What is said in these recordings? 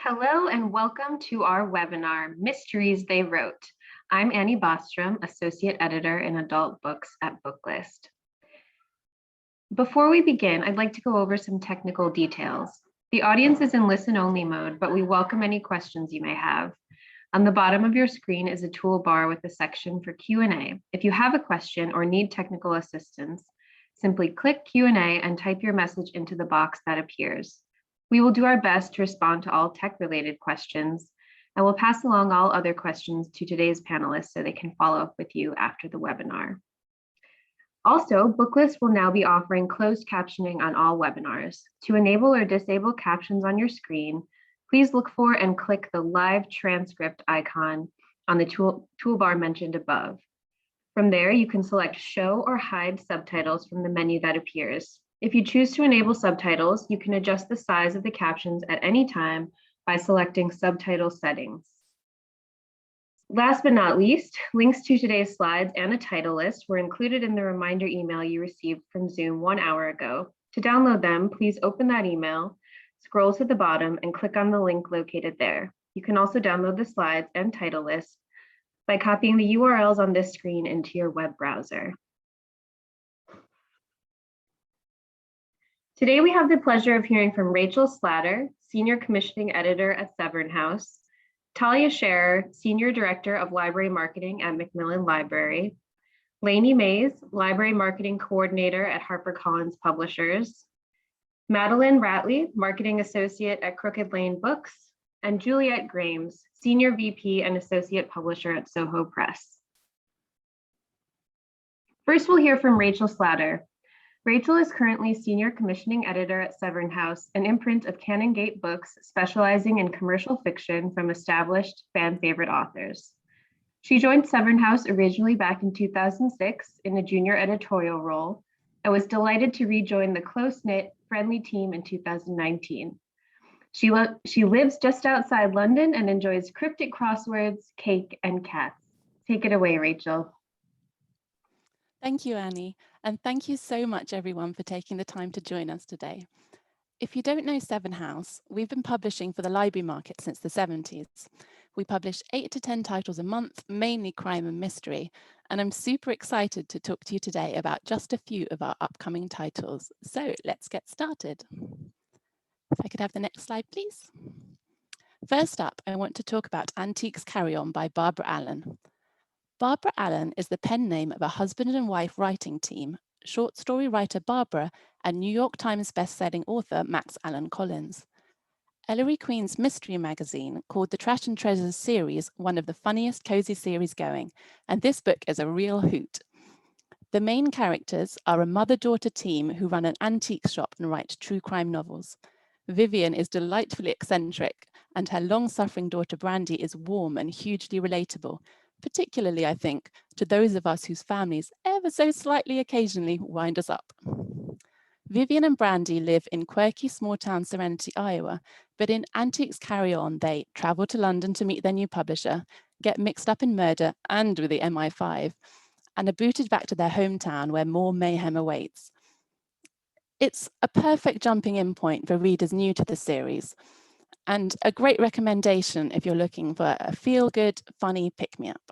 Hello and welcome to our webinar, Mysteries They Wrote. I'm Annie Bostrom, Associate Editor in Adult Books at Booklist. Before we begin, I'd like to go over some technical details. The audience is in listen-only mode, but we welcome any questions you may have. On the bottom of your screen is a toolbar with a section for Q&A. If you have a question or need technical assistance, simply click Q&A and type your message into the box that appears. We will do our best to respond to all tech-related questions, and we'll pass along all other questions to today's panelists so they can follow up with you after the webinar. Also, Booklist will now be offering closed captioning on all webinars. To enable or disable captions on your screen, please look for and click the live transcript icon on the toolbar mentioned above. From there, you can select Show or Hide Subtitles from the menu that appears. If you choose to enable subtitles, you can adjust the size of the captions at any time by selecting Subtitle Settings. Last but not least, links to today's slides and a title list were included in the reminder email you received from Zoom 1 hour ago. To download them, please open that email, scroll to the bottom, and click on the link located there. You can also download the slides and title list by copying the URLs on this screen into your web browser. Today, we have the pleasure of hearing from Rachel Slatter, Senior Commissioning Editor at Severn House, Talia Scherer, Senior Director of Library Marketing at Macmillan Library, Lainey Mays, Library Marketing Coordinator at HarperCollins Publishers, Madeleine Ratley, Marketing Associate at Crooked Lane Books, and Juliet Grames, Senior VP and Associate Publisher at Soho Press. First, we'll hear from Rachel Slatter. Rachel is currently Senior Commissioning Editor at Severn House, an imprint of Canongate Books specializing in commercial fiction from established fan favorite authors. She joined Severn House originally back in 2006 in a junior editorial role and was delighted to rejoin the close-knit, friendly team in 2019. She lives just outside London and enjoys cryptic crosswords, cake, and cats. Take it away, Rachel. Thank you, Annie, and thank you so much, everyone, for taking the time to join us today. If you don't know Severn House, we've been publishing for the library market since the 70s. We publish 8 to 10 titles a month, mainly crime and mystery, and I'm super excited to talk to you today about just a few of our upcoming titles. So let's get started. If I could have the next slide, please. First up, I want to talk about Antiques Carry On by Barbara Allen. Barbara Allen is the pen name of a husband and wife writing team, short story writer Barbara and New York Times bestselling author Max Allan Collins. Ellery Queen's mystery magazine called the Trash and Treasures series one of the funniest cozy series going, and this book is a real hoot. The main characters are a mother-daughter team who run an antique shop and write true crime novels. Vivian is delightfully eccentric, and her long-suffering daughter Brandy is warm and hugely relatable, particularly, I think, to those of us whose families ever so slightly occasionally wind us up. Vivian and Brandy live in quirky small-town Serenity, Iowa, but in Antiques Carry On, they travel to London to meet their new publisher, get mixed up in murder and with the MI5, and are booted back to their hometown where more mayhem awaits. It's a perfect jumping in point for readers new to the series, and a great recommendation if you're looking for a feel-good, funny pick-me-up.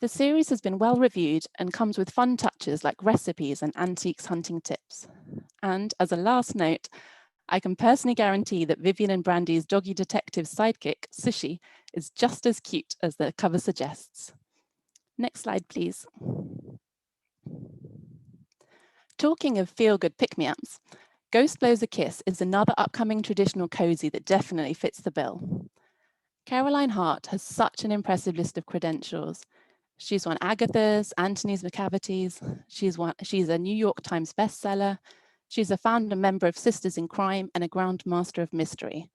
The series has been well reviewed and comes with fun touches like recipes and antiques hunting tips. And as a last note, I can personally guarantee that Vivian and Brandy's doggy detective sidekick, Sushi, is just as cute as the cover suggests. Next slide, please. Talking of feel-good pick-me-ups, Ghost Blows a Kiss is another upcoming traditional cozy that definitely fits the bill. Caroline Hart has such an impressive list of credentials. She's won Agatha's, Anthony's McCavity's, she's a New York Times bestseller, she's a founder member of Sisters in Crime and a Grandmaster of Mystery.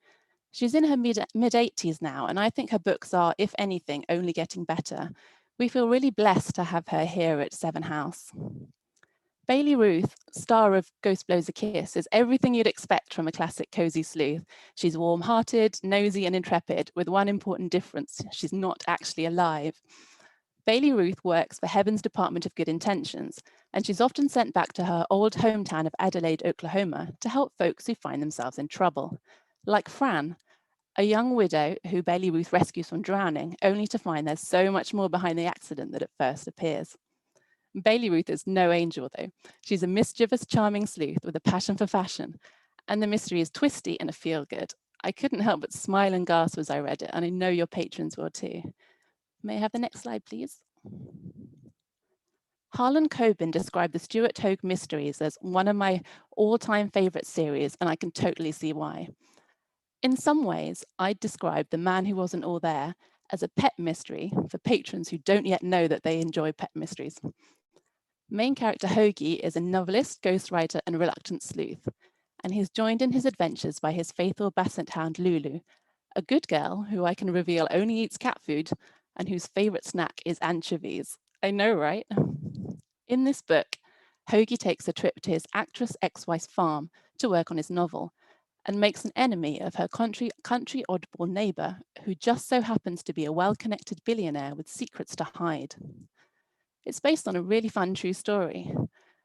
She's in her mid-80s now, and I think her books are, if anything, only getting better. We feel really blessed to have her here at Severn House. Bailey Ruth, star of Ghost Blows a Kiss, is everything you'd expect from a classic cozy sleuth. She's warm-hearted, nosy, and intrepid, with one important difference: she's not actually alive. Bailey Ruth works for Heaven's Department of Good Intentions, and she's often sent back to her old hometown of Adelaide, Oklahoma, to help folks who find themselves in trouble. Like Fran, a young widow who Bailey Ruth rescues from drowning, only to find there's so much more behind the accident that at first appears. Bailey Ruth is no angel though. She's a mischievous, charming sleuth with a passion for fashion, and the mystery is twisty and a feel-good. I couldn't help but smile and gasp as I read it, and I know your patrons will too. May I have the next slide, please? Harlan Coben described the Stuart Hogue mysteries as one of my all-time favorite series, and I can totally see why. In some ways, I'd describe The Man Who Wasn't All There as a pet mystery for patrons who don't yet know that they enjoy pet mysteries. Main character Hoagie is a novelist, ghostwriter, and reluctant sleuth, and he's joined in his adventures by his faithful basset hound Lulu, a good girl who I can reveal only eats cat food and whose favorite snack is anchovies. I know, right? In this book, Hoagie takes a trip to his actress ex-wife's farm to work on his novel and makes an enemy of her country oddball neighbor who just so happens to be a well-connected billionaire with secrets to hide. It's based on a really fun true story.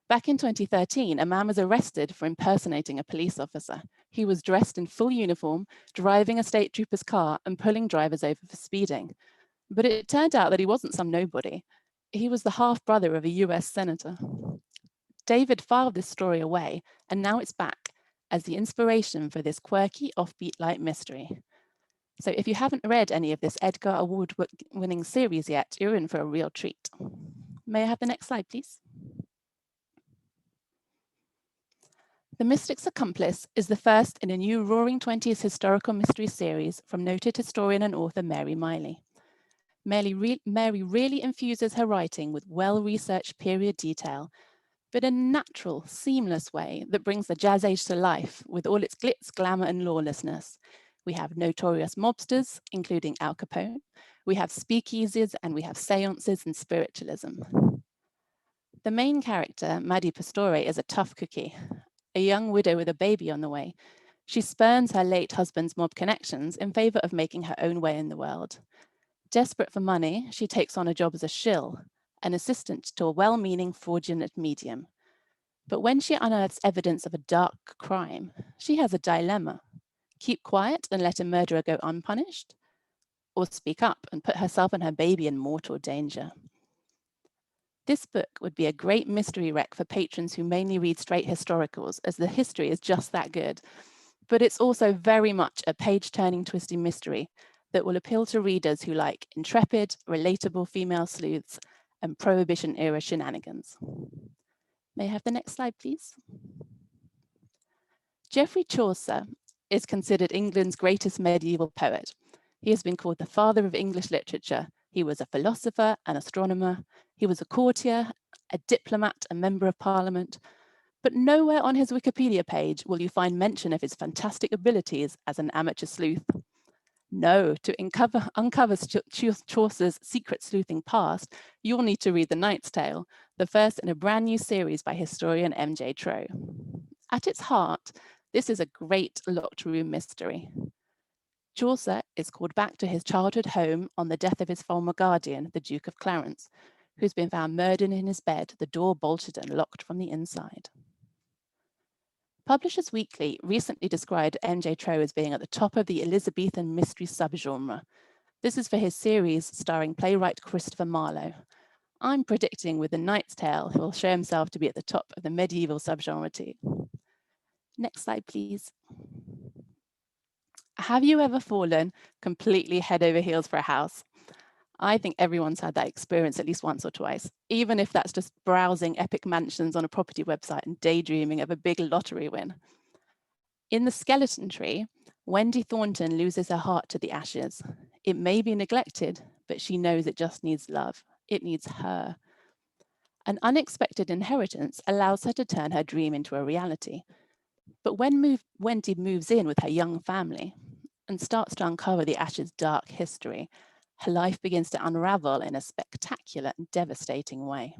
Back in 2013, a man was arrested for impersonating a police officer. He was dressed in full uniform, driving a state trooper's car and pulling drivers over for speeding. But it turned out that he wasn't some nobody. He was the half-brother of a US senator. David filed this story away, and now it's back as the inspiration for this quirky, offbeat light mystery. So if you haven't read any of this Edgar Award-winning series yet, you're in for a real treat. May I have the next slide, please? The Mystic's Accomplice is the first in a new Roaring Twenties historical mystery series from noted historian and author Mary Miley. Mary really infuses her writing with well-researched period detail, but in a natural, seamless way that brings the Jazz Age to life with all its glitz, glamour, and lawlessness. We have notorious mobsters, including Al Capone. We have speakeasies, and we have seances and spiritualism. The main character, Maddie Pastore, is a tough cookie, a young widow with a baby on the way. She spurns her late husband's mob connections in favor of making her own way in the world. Desperate for money, she takes on a job as a shill, an assistant to a well-meaning fraudulent medium. But when she unearths evidence of a dark crime, she has a dilemma. Keep quiet and let a murderer go unpunished, or speak up and put herself and her baby in mortal danger. This book would be a great mystery rec for patrons who mainly read straight historicals, as the history is just that good. But it's also very much a page-turning, twisty mystery that will appeal to readers who like intrepid, relatable female sleuths and Prohibition-era shenanigans. May I have the next slide, please? Geoffrey Chaucer is considered England's greatest medieval poet. He has been called the father of English literature. He was a philosopher, an astronomer. He was a courtier, a diplomat, a member of parliament. But nowhere on his Wikipedia page will you find mention of his fantastic abilities as an amateur sleuth. No, to uncover Chaucer's secret sleuthing past, you'll need to read The Knight's Tale, the first in a brand new series by historian M.J. Troe. At its heart, this is a great locked room mystery. Chaucer is called back to his childhood home on the death of his former guardian, the Duke of Clarence, who's been found murdered in his bed, the door bolted and locked from the inside. Publishers Weekly recently described M.J. Troe as being at the top of the Elizabethan mystery subgenre. This is for his series starring playwright Christopher Marlowe. I'm predicting with The Knight's Tale, he will show himself to be at the top of the medieval subgenre too. Next slide, please. Have you ever fallen completely head over heels for a house? I think everyone's had that experience at least once or twice, even if that's just browsing epic mansions on a property website and daydreaming of a big lottery win. In The Skeleton Tree, Wendy Thornton loses her heart to the ashes. It may be neglected, but she knows it just needs love. It needs her. An unexpected inheritance allows her to turn her dream into a reality. But when Wendy moves in with her young family and starts to uncover the ashes' dark history, her life begins to unravel in a spectacular and devastating way.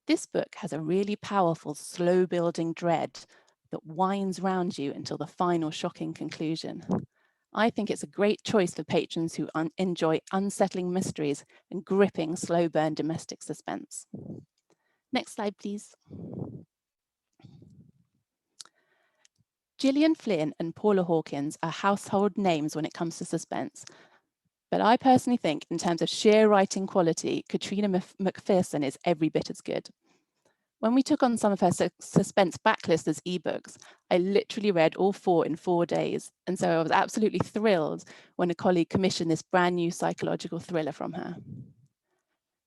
This book has a really powerful, slow-building dread that winds round you until the final shocking conclusion. I think it's a great choice for patrons who enjoy unsettling mysteries and gripping, slow-burn domestic suspense. Next slide, please. Gillian Flynn and Paula Hawkins are household names when it comes to suspense. But I personally think in terms of sheer writing quality, Katrina Mcpherson is every bit as good. When we took on some of her suspense backlist as ebooks, I literally read all 4 in 4 days. And so I was absolutely thrilled when a colleague commissioned this brand new psychological thriller from her.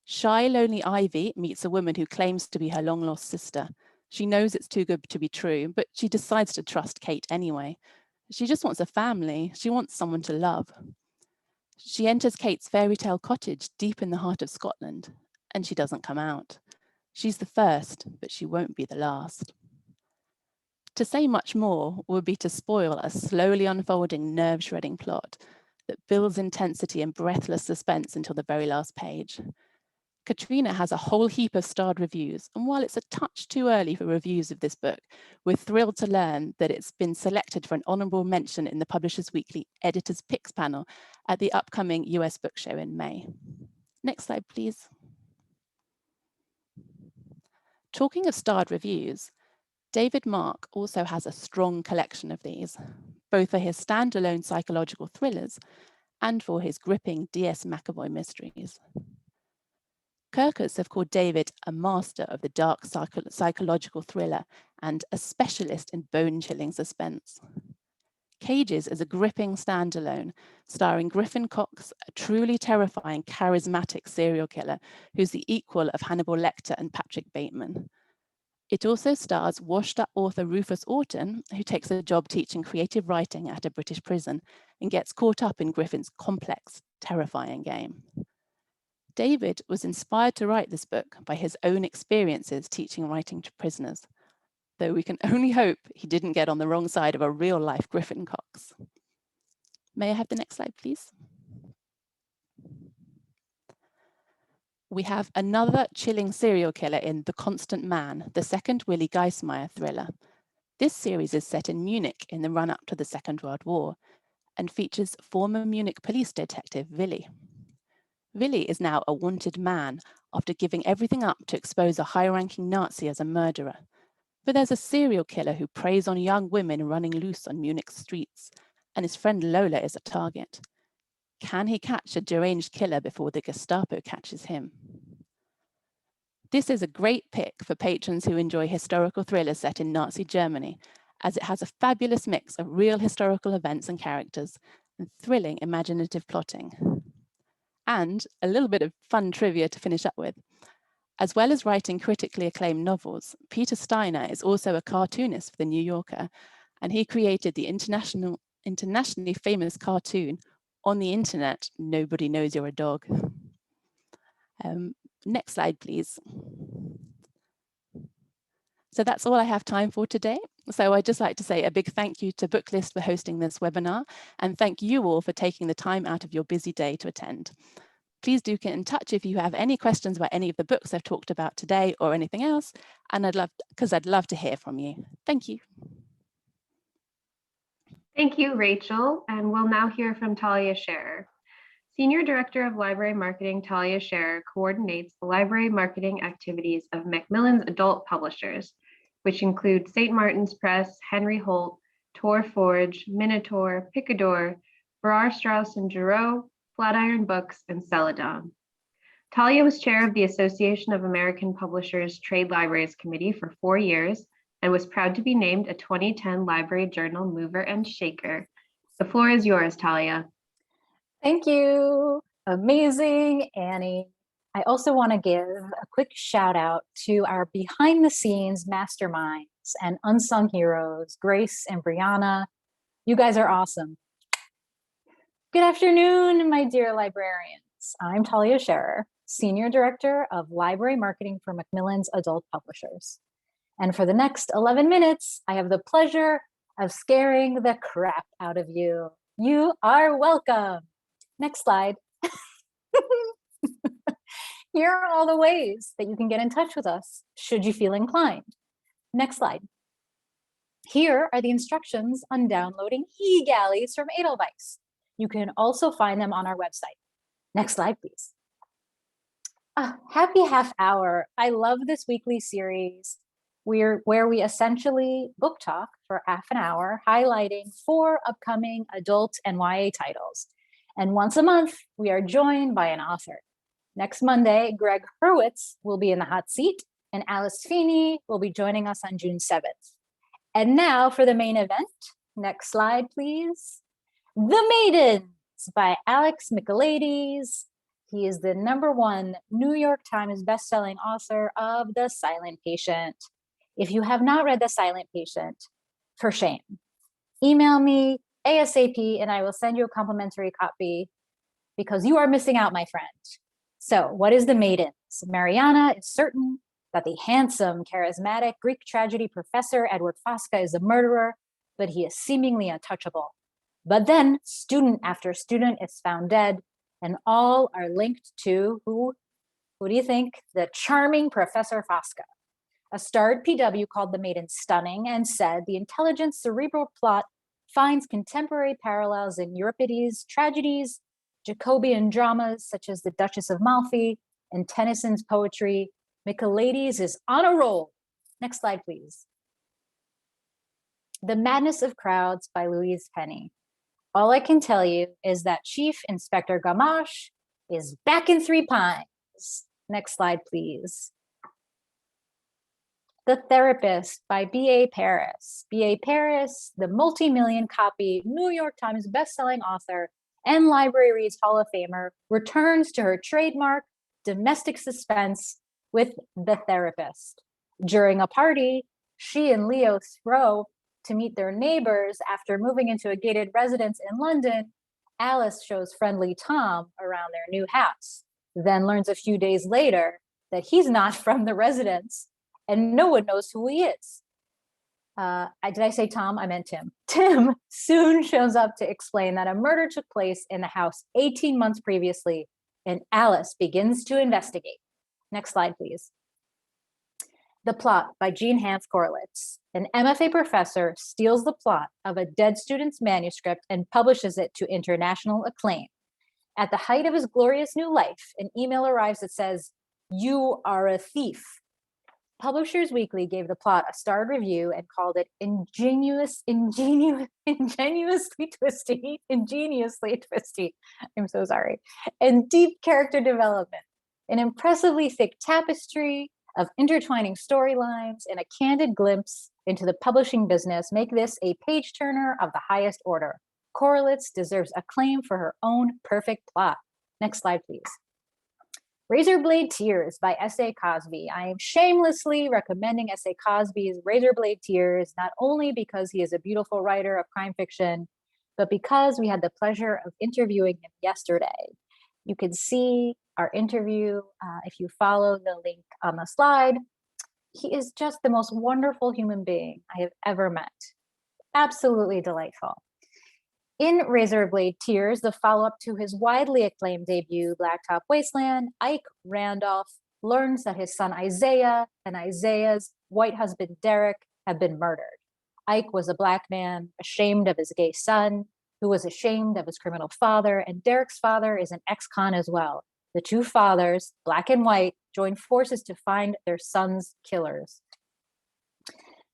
Shy, lonely Ivy meets a woman who claims to be her long-lost sister. She knows it's too good to be true, but she decides to trust Kate anyway. She just wants a family. She wants someone to love. She enters Kate's fairy tale cottage deep in the heart of Scotland, and she doesn't come out. She's the first, but she won't be the last. To say much more would be to spoil a slowly unfolding, nerve-shredding plot that builds intensity and breathless suspense until the very last page. Katrina has a whole heap of starred reviews, and while it's a touch too early for reviews of this book, we're thrilled to learn that it's been selected for an honorable mention in the Publishers Weekly Editor's Picks panel at the upcoming US Book Show in May. Next slide, please. Talking of starred reviews, David Mark also has a strong collection of these, both for his standalone psychological thrillers and for his gripping D.S. McAvoy mysteries. Kirkus have called David a master of the dark psychological thriller and a specialist in bone-chilling suspense. Cages is a gripping standalone, starring Griffin Cox, a truly terrifying, charismatic serial killer who's the equal of Hannibal Lecter and Patrick Bateman. It also stars washed-up author Rufus Orton, who takes a job teaching creative writing at a British prison and gets caught up in Griffin's complex, terrifying game. David was inspired to write this book by his own experiences teaching writing to prisoners, though we can only hope he didn't get on the wrong side of a real-life Griffin Cox. May I have the next slide, please? We have another chilling serial killer in The Constant Man, the second Willi Geismeier thriller. This series is set in Munich in the run-up to the Second World War and features former Munich police detective Willi. Willi is now a wanted man after giving everything up to expose a high-ranking Nazi as a murderer. But there's a serial killer who preys on young women running loose on Munich's streets, and his friend Lola is a target. Can he catch a deranged killer before the Gestapo catches him? This is a great pick for patrons who enjoy historical thrillers set in Nazi Germany, as it has a fabulous mix of real historical events and characters and thrilling imaginative plotting. And a little bit of fun trivia to finish up with. As well as writing critically acclaimed novels, Peter Steiner is also a cartoonist for The New Yorker, and he created the internationally famous cartoon, On the Internet, Nobody Knows You're a Dog. Next slide, please. So that's all I have time for today. So I'd just like to say a big thank you to Booklist for hosting this webinar, and thank you all for taking the time out of your busy day to attend. Please do get in touch if you have any questions about any of the books I've talked about today or anything else, and I'd love to hear from you. Thank you. Thank you, Rachel, and we'll now hear from Talia Scherer. Senior Director of Library Marketing Talia Scherer coordinates the library marketing activities of Macmillan's adult publishers, which include St. Martin's Press, Henry Holt, Tor Forge, Minotaur, Picador, Farrar, Straus and Giroux, Flatiron Books, and Celadon. Talia was chair of the Association of American Publishers Trade Libraries Committee for 4 years and was proud to be named a 2010 Library Journal Mover and Shaker. The floor is yours, Talia. Thank you. Amazing, Annie. I also want to give a quick shout out to our behind the scenes masterminds and unsung heroes, Grace and Brianna. You guys are awesome. Good afternoon, my dear librarians. I'm Talia Scherer, Senior Director of Library Marketing for Macmillan's Adult Publishers. And for the next 11 minutes, I have the pleasure of scaring the crap out of you. You are welcome. Next slide. Here are all the ways that you can get in touch with us, should you feel inclined. Next slide. Here are the instructions on downloading e-galleys from Edelweiss. You can also find them on our website. Next slide, please. Happy half hour. I love this weekly series. where we essentially book talk for half an hour, highlighting 4 upcoming adult and YA titles. And once a month, we are joined by an author. Next Monday, Greg Hurwitz will be in the hot seat, and Alice Feeney will be joining us on June 7th. And now for the main event. Next slide, please. The Maidens by Alex Micheladies. He is the #1 New York Times bestselling author of The Silent Patient. If you have not read The Silent Patient, for shame, email me ASAP and I will send you a complimentary copy because you are missing out, my friend. So what is The Maidens? Mariana is certain that the handsome, charismatic Greek tragedy professor Edward Fosca is a murderer, but he is seemingly untouchable. But then student after student is found dead, and all are linked to who do you think? The charming Professor Fosca. A starred PW called The Maidens stunning and said the intelligent cerebral plot finds contemporary parallels in Euripides' tragedies, Jacobean dramas such as The Duchess of Malfi, and Tennyson's poetry. Micheladies is on a roll. Next slide, please. The Madness of Crowds by Louise Penny. All I can tell you is that Chief Inspector Gamache is back in Three Pines. Next slide, please. The Therapist by B.A. Paris. B.A. Paris, the multi-million copy New York Times bestselling author and Library Reads Hall of Famer, returns to her trademark domestic suspense with The Therapist. During a party, she and Leo throw to meet their neighbors after moving into a gated residence in London. Alice shows friendly Tom around their new house, then learns a few days later that he's not from the residence and no one knows who he is. Did I say Tom? I meant Tim. Tim soon shows up to explain that a murder took place in the house 18 months previously, and Alice begins to investigate. Next slide, please. The Plot by Jean Hans Corlitz. An MFA professor steals the plot of a dead student's manuscript and publishes it to international acclaim. At the height of his glorious new life, an email arrives that says, "You are a thief." Publishers Weekly gave the plot a starred review and called it ingeniously twisty. I'm so sorry. And deep character development. An impressively thick tapestry of intertwining storylines and a candid glimpse into the publishing business make this a page turner of the highest order. Corlitz deserves acclaim for her own perfect plot. Next slide, please. Razorblade Tears by S.A. Cosby. I am shamelessly recommending S.A. Cosby's Razorblade Tears, not only because he is a beautiful writer of crime fiction, but because we had the pleasure of interviewing him yesterday. You can see our interview if you follow the link on the slide. He is just the most wonderful human being I have ever met. Absolutely delightful. In Razorblade Tears, the follow-up to his widely acclaimed debut, Blacktop Wasteland, Ike Randolph learns that his son Isaiah and Isaiah's white husband Derek have been murdered. Ike was a Black man ashamed of his gay son, who was ashamed of his criminal father, and Derek's father is an ex-con as well. The two fathers, Black and white, join forces to find their son's killers.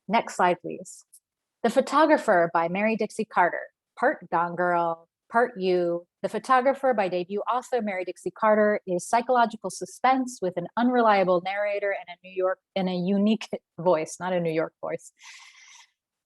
Next slide, please. The Photographer by Mary Dixie Carter. Part Gone Girl, part you. The Photographer by debut author Mary Dixie Carter is psychological suspense with an unreliable narrator and a unique voice, not a New York voice.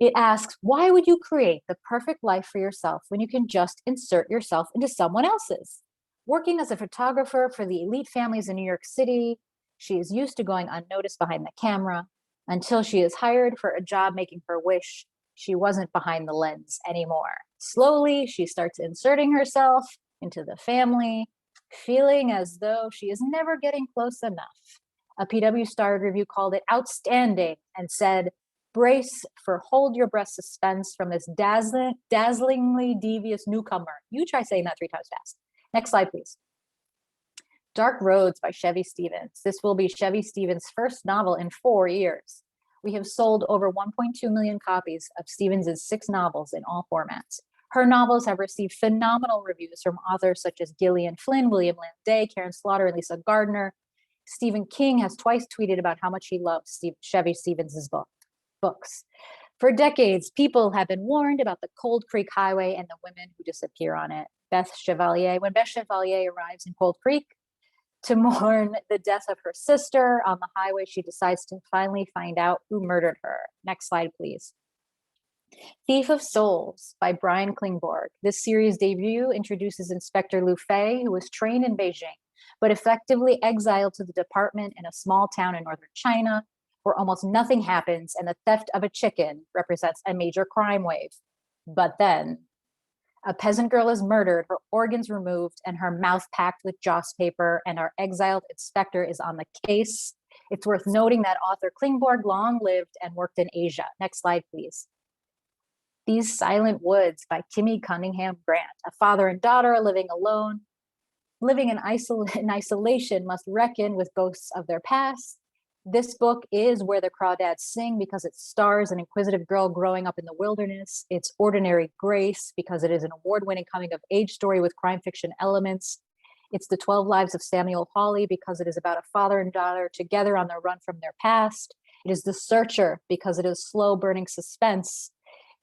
It asks, why would you create the perfect life for yourself when you can just insert yourself into someone else's? Working as a photographer for the elite families in New York City, she is used to going unnoticed behind the camera until she is hired for a job making her wish she wasn't behind the lens anymore. Slowly, she starts inserting herself into the family, feeling as though she is never getting close enough. A PW starred review called it outstanding and said, brace for hold your breath suspense from this dazzlingly devious newcomer. You try saying that 3 times fast. Next slide, please. Dark Roads by Chevy Stevens. This will be Chevy Stevens' first novel in 4 years. We have sold over 1.2 million copies of Stevens' 6 novels in all formats. Her novels have received phenomenal reviews from authors such as Gillian Flynn, William Land Day, Karen Slaughter, and Lisa Gardner. Stephen King has twice tweeted about how much he loves Chevy Stevens' books. For decades, people have been warned about the Cold Creek Highway and the women who disappear on it. When Beth Chevalier arrives in Cold Creek to mourn the death of her sister on the highway, she decides to finally find out who murdered her. Next slide, please. Thief of Souls by Brian Klingborg. This series debut introduces Inspector Lu Fei, who was trained in Beijing, but effectively exiled to the department in a small town in northern China, where almost nothing happens and the theft of a chicken represents a major crime wave. But then, a peasant girl is murdered, her organs removed, and her mouth packed with joss paper, and our exiled inspector is on the case. It's worth noting that author Klingborg long lived and worked in Asia. Next slide, please. These Silent Woods by Kimmy Cunningham Grant. A father and daughter living alone, living in isolation, must reckon with ghosts of their past. This book is Where the Crawdads Sing because it stars an inquisitive girl growing up in the wilderness. It's Ordinary Grace because it is an award-winning coming-of-age story with crime fiction elements. It's The 12 Lives of Samuel Hawley because it is about a father and daughter together on the run from their past. It is The Searcher because it is slow-burning suspense.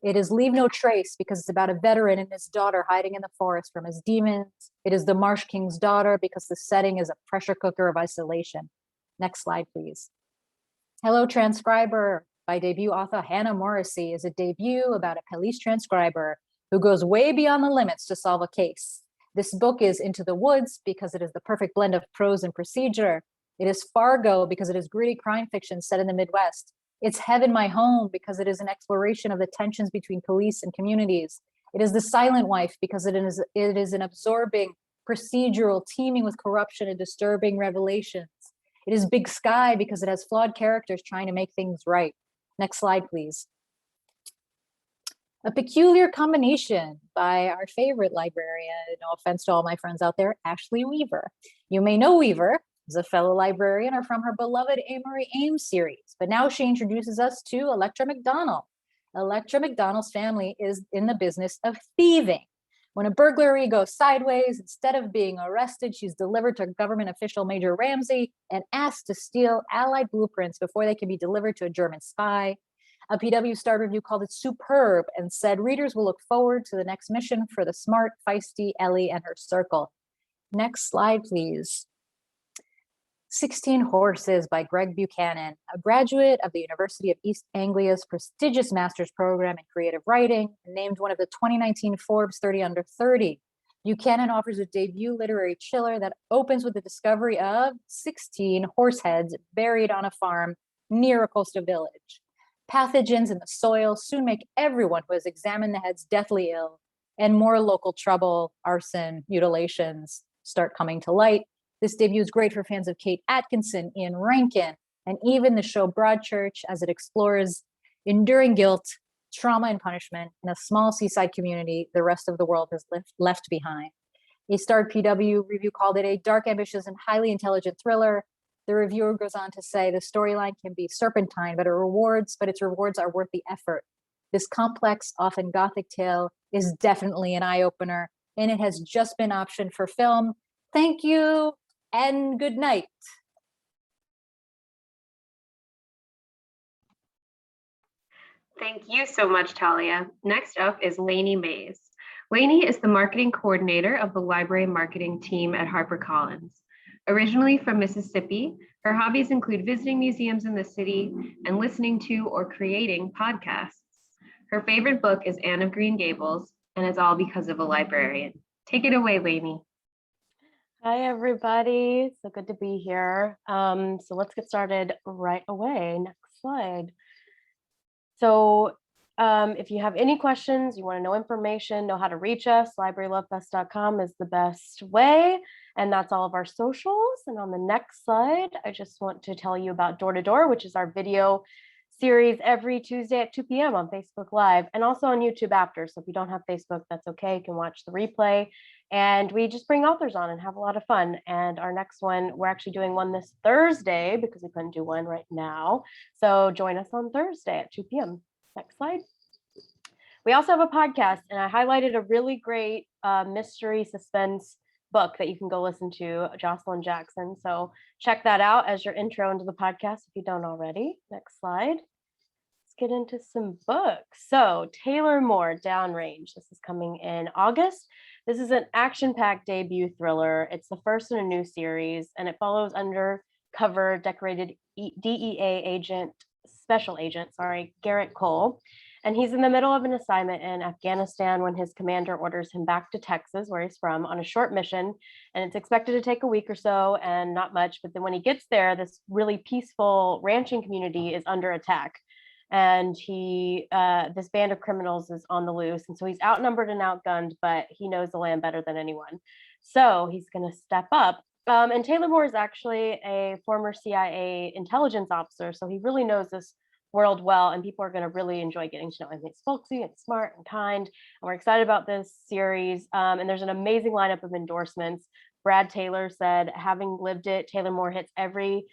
It is Leave No Trace because it's about a veteran and his daughter hiding in the forest from his demons. It is The Marsh King's Daughter because the setting is a pressure cooker of isolation. Next slide, please. Hello, Transcriber by debut author Hannah Morrissey is a debut about a police transcriber who goes way beyond the limits to solve a case. This book is Into the Woods because it is the perfect blend of prose and procedure. It is Fargo because it is gritty crime fiction set in the Midwest. It's Heaven, My Home because it is an exploration of the tensions between police and communities. It is The Silent Wife because it is an absorbing procedural teeming with corruption and disturbing revelations. It is Big Sky because it has flawed characters trying to make things right. Next slide, please. A Peculiar Combination by our favorite librarian, no offense to all my friends out there, Ashley Weaver. You may know Weaver as a fellow librarian or from her beloved Amory Ames series, but now she introduces us to Electra McDonald. Electra McDonald's family is in the business of thieving. When a burglary goes sideways, instead of being arrested, she's delivered to government official Major Ramsey and asked to steal Allied blueprints before they can be delivered to a German spy. A PW Star review called it superb and said readers will look forward to the next mission for the smart, feisty Ellie and her circle. Next slide, please. 16 Horses by Greg Buchanan, a graduate of the University of East Anglia's prestigious master's program in creative writing, and named one of the 2019 Forbes 30 Under 30. Buchanan offers a debut literary chiller that opens with the discovery of 16 horse heads buried on a farm near a coastal village. Pathogens in the soil soon make everyone who has examined the heads deathly ill, and more local trouble, arson, mutilations start coming to light. This debut is great for fans of Kate Atkinson, Ian Rankin, and even the show Broadchurch as it explores enduring guilt, trauma, and punishment in a small seaside community the rest of the world has left behind. A starred PW review called it a dark, ambitious, and highly intelligent thriller. The reviewer goes on to say the storyline can be serpentine, but its rewards are worth the effort. This complex, often gothic tale is definitely an eye-opener, and it has just been optioned for film. Thank you. And good night. Thank you so much, Talia. Next up is Lainey Mays. Lainey is the marketing coordinator of the library marketing team at HarperCollins. Originally from Mississippi, her hobbies include visiting museums in the city and listening to or creating podcasts. Her favorite book is Anne of Green Gables, and it's all because of a librarian. Take it away, Lainey. Hi, everybody. So good to be here. So let's get started right away. Next slide. So if you have any questions, you want to know information, know how to reach us, librarylovefest.com is the best way. And that's all of our socials. And on the next slide, I just want to tell you about Door to Door, which is our video series every Tuesday at 2 p.m. on Facebook Live and also on YouTube after. So if you don't have Facebook, that's okay. You can watch the replay. And we just bring authors on and have a lot of fun. And our next one, we're actually doing one this Thursday because we couldn't do one right now. So join us on Thursday at 2 p.m. Next slide. We also have a podcast, and I highlighted a really great mystery suspense book that you can go listen to, Jocelyn Jackson. So check that out as your intro into the podcast if you don't already. Next slide. Let's get into some books. So Taylor Moore, Downrange. This is coming in August. This is an action-packed debut thriller. It's the first in a new series, and it follows undercover decorated DEA agent, special agent, Garrett Cole. And he's in the middle of an assignment in Afghanistan when his commander orders him back to Texas, where he's from, on a short mission. And it's expected to take a week or so and not much. But then when he gets there, this really peaceful ranching community is under attack. And this band of criminals is on the loose. And so he's outnumbered and outgunned, but he knows the land better than anyone. So he's going to step up. And Taylor Moore is actually a former CIA intelligence officer. So he really knows this world well, and people are going to really enjoy getting to know him. He's folksy and smart and kind, and we're excited about this series. And there's an amazing lineup of endorsements. Brad Taylor said, having lived it, Taylor Moore hits every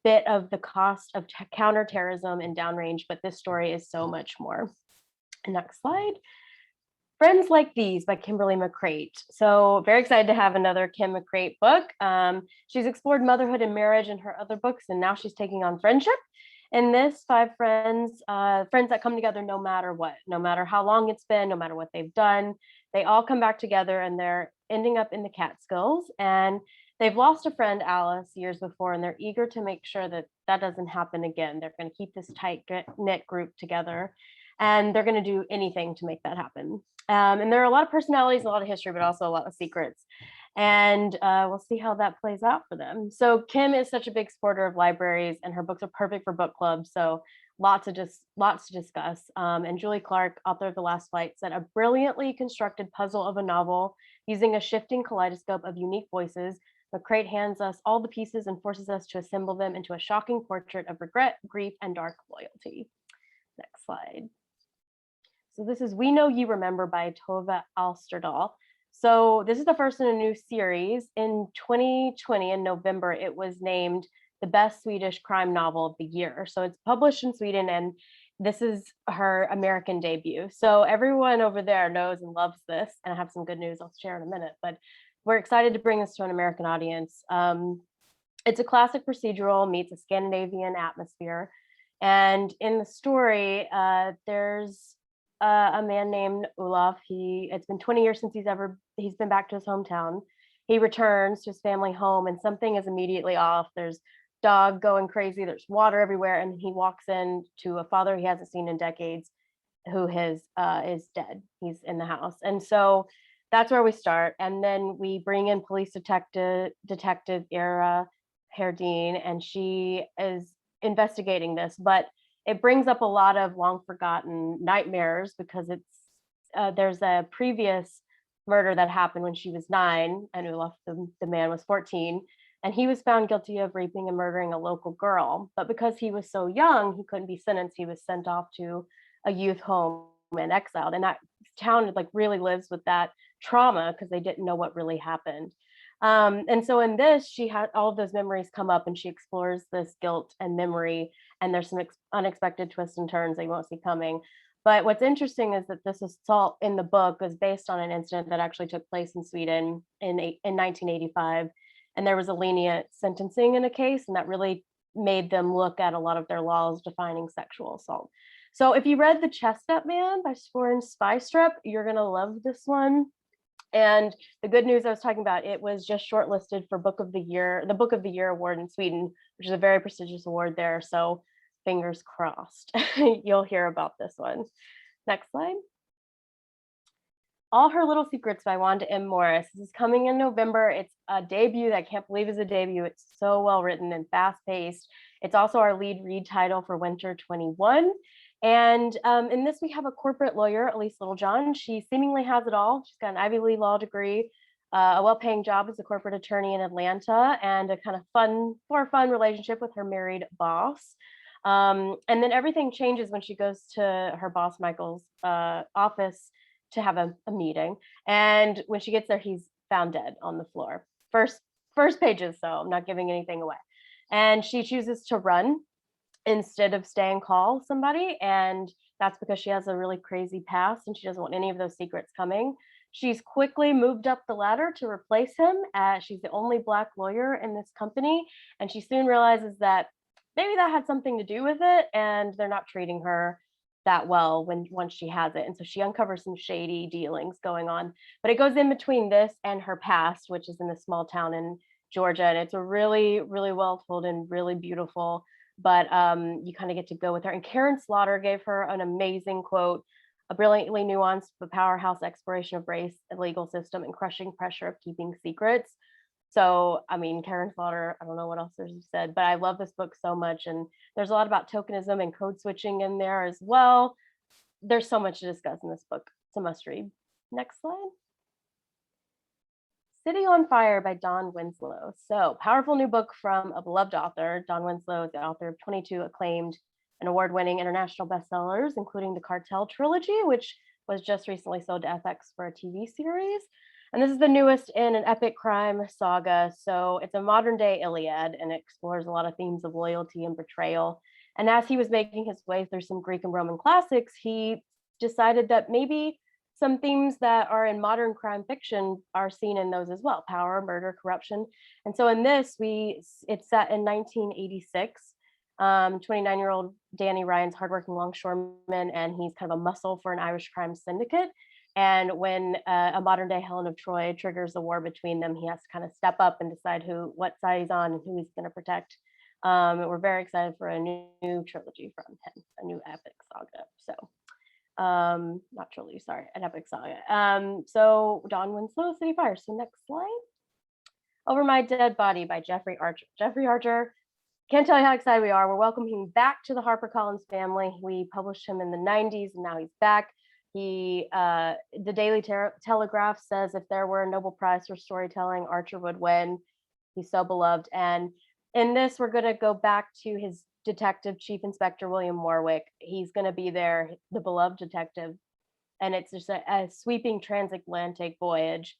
bit of the cost of counterterrorism in Downrange, but this story is so much more. Next slide. Friends Like These by Kimberly Mcrate. So very excited to have another Kim Mcrate book. She's explored motherhood and marriage in her other books, and now she's taking on friendship. In this, 5 friends that come together no matter what, no matter how long it's been, no matter what they've done, they all come back together, and they're ending up in the Catskills. And they've lost a friend, Alice, years before, and they're eager to make sure that that doesn't happen again. They're going to keep this tight-knit group together, and they're going to do anything to make that happen. And there are a lot of personalities, a lot of history, but also a lot of secrets. And we'll see how that plays out for them. So Kim is such a big supporter of libraries, and her books are perfect for book clubs. So lots to discuss. And Julie Clark, author of The Last Flight, said, a brilliantly constructed puzzle of a novel using a shifting kaleidoscope of unique voices. Mcrate hands us all the pieces and forces us to assemble them into a shocking portrait of regret, grief, and dark loyalty. Next slide. So this is We Know You Remember by Tova Alsterdal. So this is the first in a new series. In 2020, in November, it was named the best Swedish crime novel of the year. So it's published in Sweden, and this is her American debut. So everyone over there knows and loves this, and I have some good news I'll share in a minute, but we're excited to bring this to an American audience. It's a classic procedural meets a Scandinavian atmosphere. And in the story, there's a man named Olaf. It's been 20 years since he's been back to his hometown. He returns to his family home, and something is immediately off. There's dog going crazy, there's water everywhere, and he walks in to a father he hasn't seen in decades, who is dead. He's in the house. And so that's where we start. And then we bring in police detective Ira Herdine, and she is investigating this, but it brings up a lot of long forgotten nightmares, because there's a previous murder that happened when she was 9, and Olaf, the man, was 14, and he was found guilty of raping and murdering a local girl. But because he was so young, he couldn't be sentenced. He was sent off to a youth home and exiled. And that town really lives with that trauma, because they didn't know what really happened. And so in this, she had all of those memories come up, and she explores this guilt and memory, and there's some unexpected twists and turns that you won't see coming. But what's interesting is that this assault in the book was based on an incident that actually took place in Sweden in 1985. And there was a lenient sentencing in a case, and that really made them look at a lot of their laws defining sexual assault. So if you read The Chestnut Man by Soren Spystrup, you're going to love this one. And the good news I was talking about, it was just shortlisted for Book of the Year, the Book of the Year award in Sweden, which is a very prestigious award there. So fingers crossed, you'll hear about this one. Next slide. All Her Little Secrets by Wanda M. Morris. This is coming in November. It's a debut that I can't believe is a debut. It's so well written and fast paced. It's also our lead read title for Winter 21. And in this, we have a corporate lawyer, Elise Littlejohn. She seemingly has it all. She's got an Ivy League law degree, a well-paying job as a corporate attorney in Atlanta, and a kind of fun relationship with her married boss. And then everything changes when she goes to her boss, Michael's office to have a meeting. And when she gets there, he's found dead on the floor. First pages, so I'm not giving anything away. And she chooses to run instead of stay and call somebody. And that's because she has a really crazy past, and she doesn't want any of those secrets coming She's quickly moved up the ladder to replace him, as she's the only Black lawyer in this company. And she soon realizes that maybe that had something to do with it, and they're not treating her that well once she has it. And so she uncovers some shady dealings going on. But it goes in between this and her past, which is in a small town in Georgia. And it's a really, really well told and really beautiful. But you kind of get to go with her. And Karen Slaughter gave her an amazing quote: "A brilliantly nuanced but powerhouse exploration of race, the legal system, and crushing pressure of keeping secrets." So, I mean, Karen Slaughter, I don't know what else there's said, but I love this book so much. And there's a lot about tokenism and code switching in there as well. There's so much to discuss in this book. It's a must read. Next slide. City on Fire by Dawn Winslow. So, powerful new book from a beloved author. Dawn Winslow is the author of 22 acclaimed and award-winning international bestsellers, including the Cartel Trilogy, which was just recently sold to FX for a TV series. And this is the newest in an epic crime saga. So it's a modern day Iliad, and it explores a lot of themes of loyalty and betrayal. And as he was making his way through some Greek and Roman classics, he decided that maybe some themes that are in modern crime fiction are seen in those as well: power, murder, corruption. And so in this, it's set in 1986. 29-year-old Danny Ryan's hardworking longshoreman, and he's kind of a muscle for an Irish crime syndicate. And when a modern day Helen of Troy triggers a war between them, he has to kind of step up and decide what side he's on and who he's going to protect. We're very excited for a new trilogy from him, a new epic saga. So, not trilogy, sorry, an epic saga. So Dawn Winslow, City Fire. So next slide. Over My Dead Body by Jeffrey Archer. Jeffrey Archer, can't tell you how excited we are. We're welcoming him back to the HarperCollins family. We published him in the 90s, and now he's back. The Daily Telegraph says if there were a Nobel Prize for storytelling, Archer would win. He's so beloved. And in this, we're going to go back to his detective, Chief Inspector William Warwick. He's going to be there, the beloved detective. And it's just a sweeping transatlantic voyage.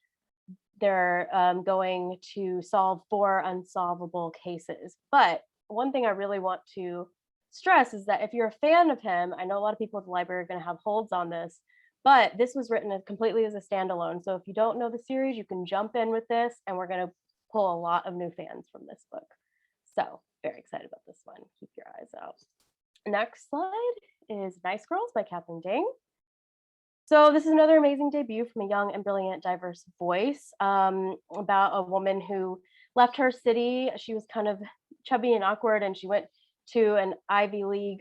They're going to solve 4 unsolvable cases. But one thing I really want to stress is that if you're a fan of him, I know a lot of people at the library are going to have holds on this, but this was written completely as a standalone. So if you don't know the series, you can jump in with this, and we're going to pull a lot of new fans from this book. So very excited about this one. Keep your eyes out. Next slide is Nice Girls by Catherine Dang. So this is another amazing debut from a young and brilliant, diverse voice, about a woman who left her city. She was kind of chubby and awkward, and she went to an Ivy League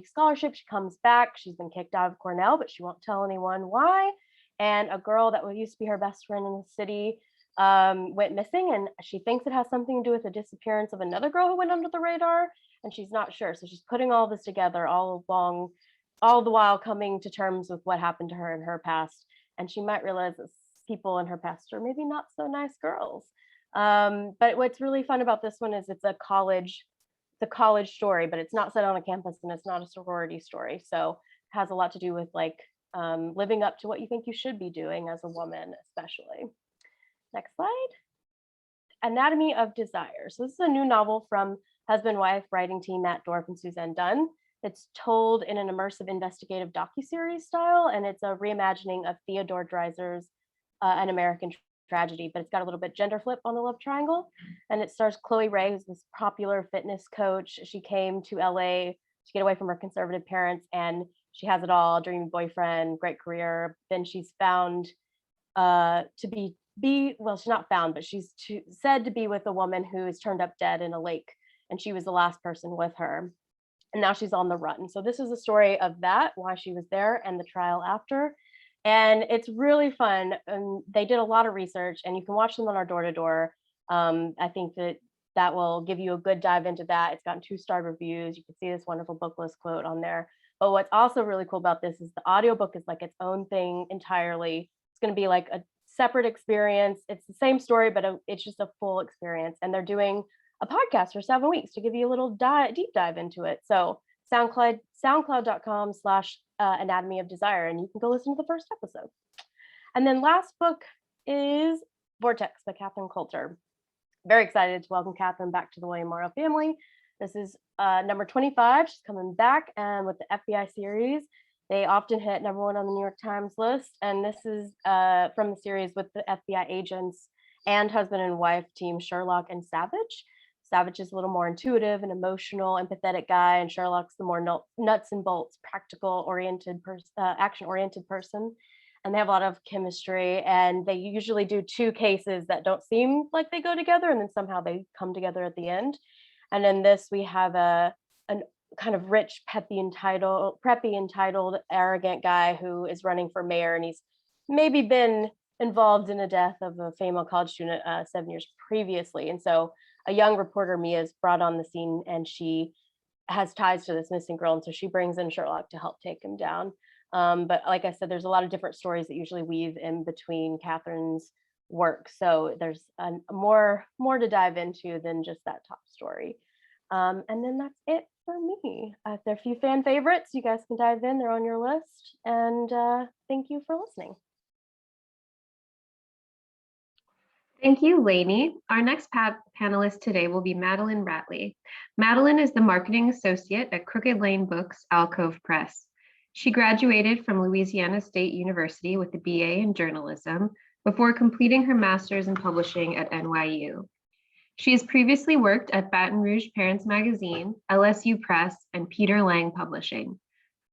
scholarship. She comes back. She's been kicked out of Cornell, but she won't tell anyone why. And a girl that used to be her best friend in the city went missing, and she thinks it has something to do with the disappearance of another girl who went under the radar, and she's not sure. So she's putting all this together all the while coming to terms with what happened to her in her past. And she might realize that people in her past are maybe not so nice girls. But what's really fun about this one is it's a college story, but it's not set on a campus, and it's not a sorority story. So it has a lot to do with living up to what you think you should be doing as a woman, especially. Next slide. Anatomy of Desire. So this is a new novel from husband-wife writing team Matt Dorff and Suzanne Dunn. It's told in an immersive investigative docuseries style, and it's a reimagining of Theodore Dreiser's An American Tragedy, but it's got a little bit gender flip on the love triangle. And it stars Chloe Ray, who's this popular fitness coach. She came to LA to get away from her conservative parents, and she has it all: dreamy boyfriend, great career. Then she's found to be well, she's not found, but she's said to be with a woman who is turned up dead in a lake, and she was the last person with her. And now she's on the run. So this is a story of that, why she was there, and the trial after. And it's really fun. They did a lot of research, and you can watch them on our door-to-door. I think that will give you a good dive into that. It's gotten 2-star reviews. You can see this wonderful Booklist quote on there. But what's also really cool about this is the audiobook is like its own thing entirely. It's going to be like a separate experience. It's the same story, but it's just a full experience. And they're doing a podcast for 7 weeks to give you a little deep dive into it. So soundcloud.com/anatomy of desire, and you can go listen to the first episode. And then last book is Vortex by Catherine Coulter. Very excited to welcome Catherine back to the William Morrow family. This is number 25. She's coming back with the FBI series. They often hit #1 on the New York Times list. And this is from the series with the FBI agents and husband and wife team Sherlock and Savage. Savage is a little more intuitive and emotional, empathetic guy, and Sherlock's the more nuts and bolts, practical oriented, action oriented person. And they have a lot of chemistry, and they usually do 2 cases that don't seem like they go together, and then somehow they come together at the end. And in this, we have a kind of rich, preppy, entitled, arrogant guy who is running for mayor, and he's maybe been involved in the death of a female college student 7 years previously. And so a young reporter, Mia, is brought on the scene, and she has ties to this missing girl, and so she brings in Sherlock to help take him down. But like I said, there's a lot of different stories that usually weave in between Catherine's work, so there's more to dive into than just that top story. And then that's it for me. There are a few fan favorites. You guys can dive in. They're on your list. And thank you for listening. Thank you, Lainey. Our next panelist today will be Madeleine Ratley. Madeleine is the marketing associate at Crooked Lane Books, Alcove Press. She graduated from Louisiana State University with a BA in journalism before completing her master's in publishing at NYU. She has previously worked at Baton Rouge Parents Magazine, LSU Press, and Peter Lang Publishing.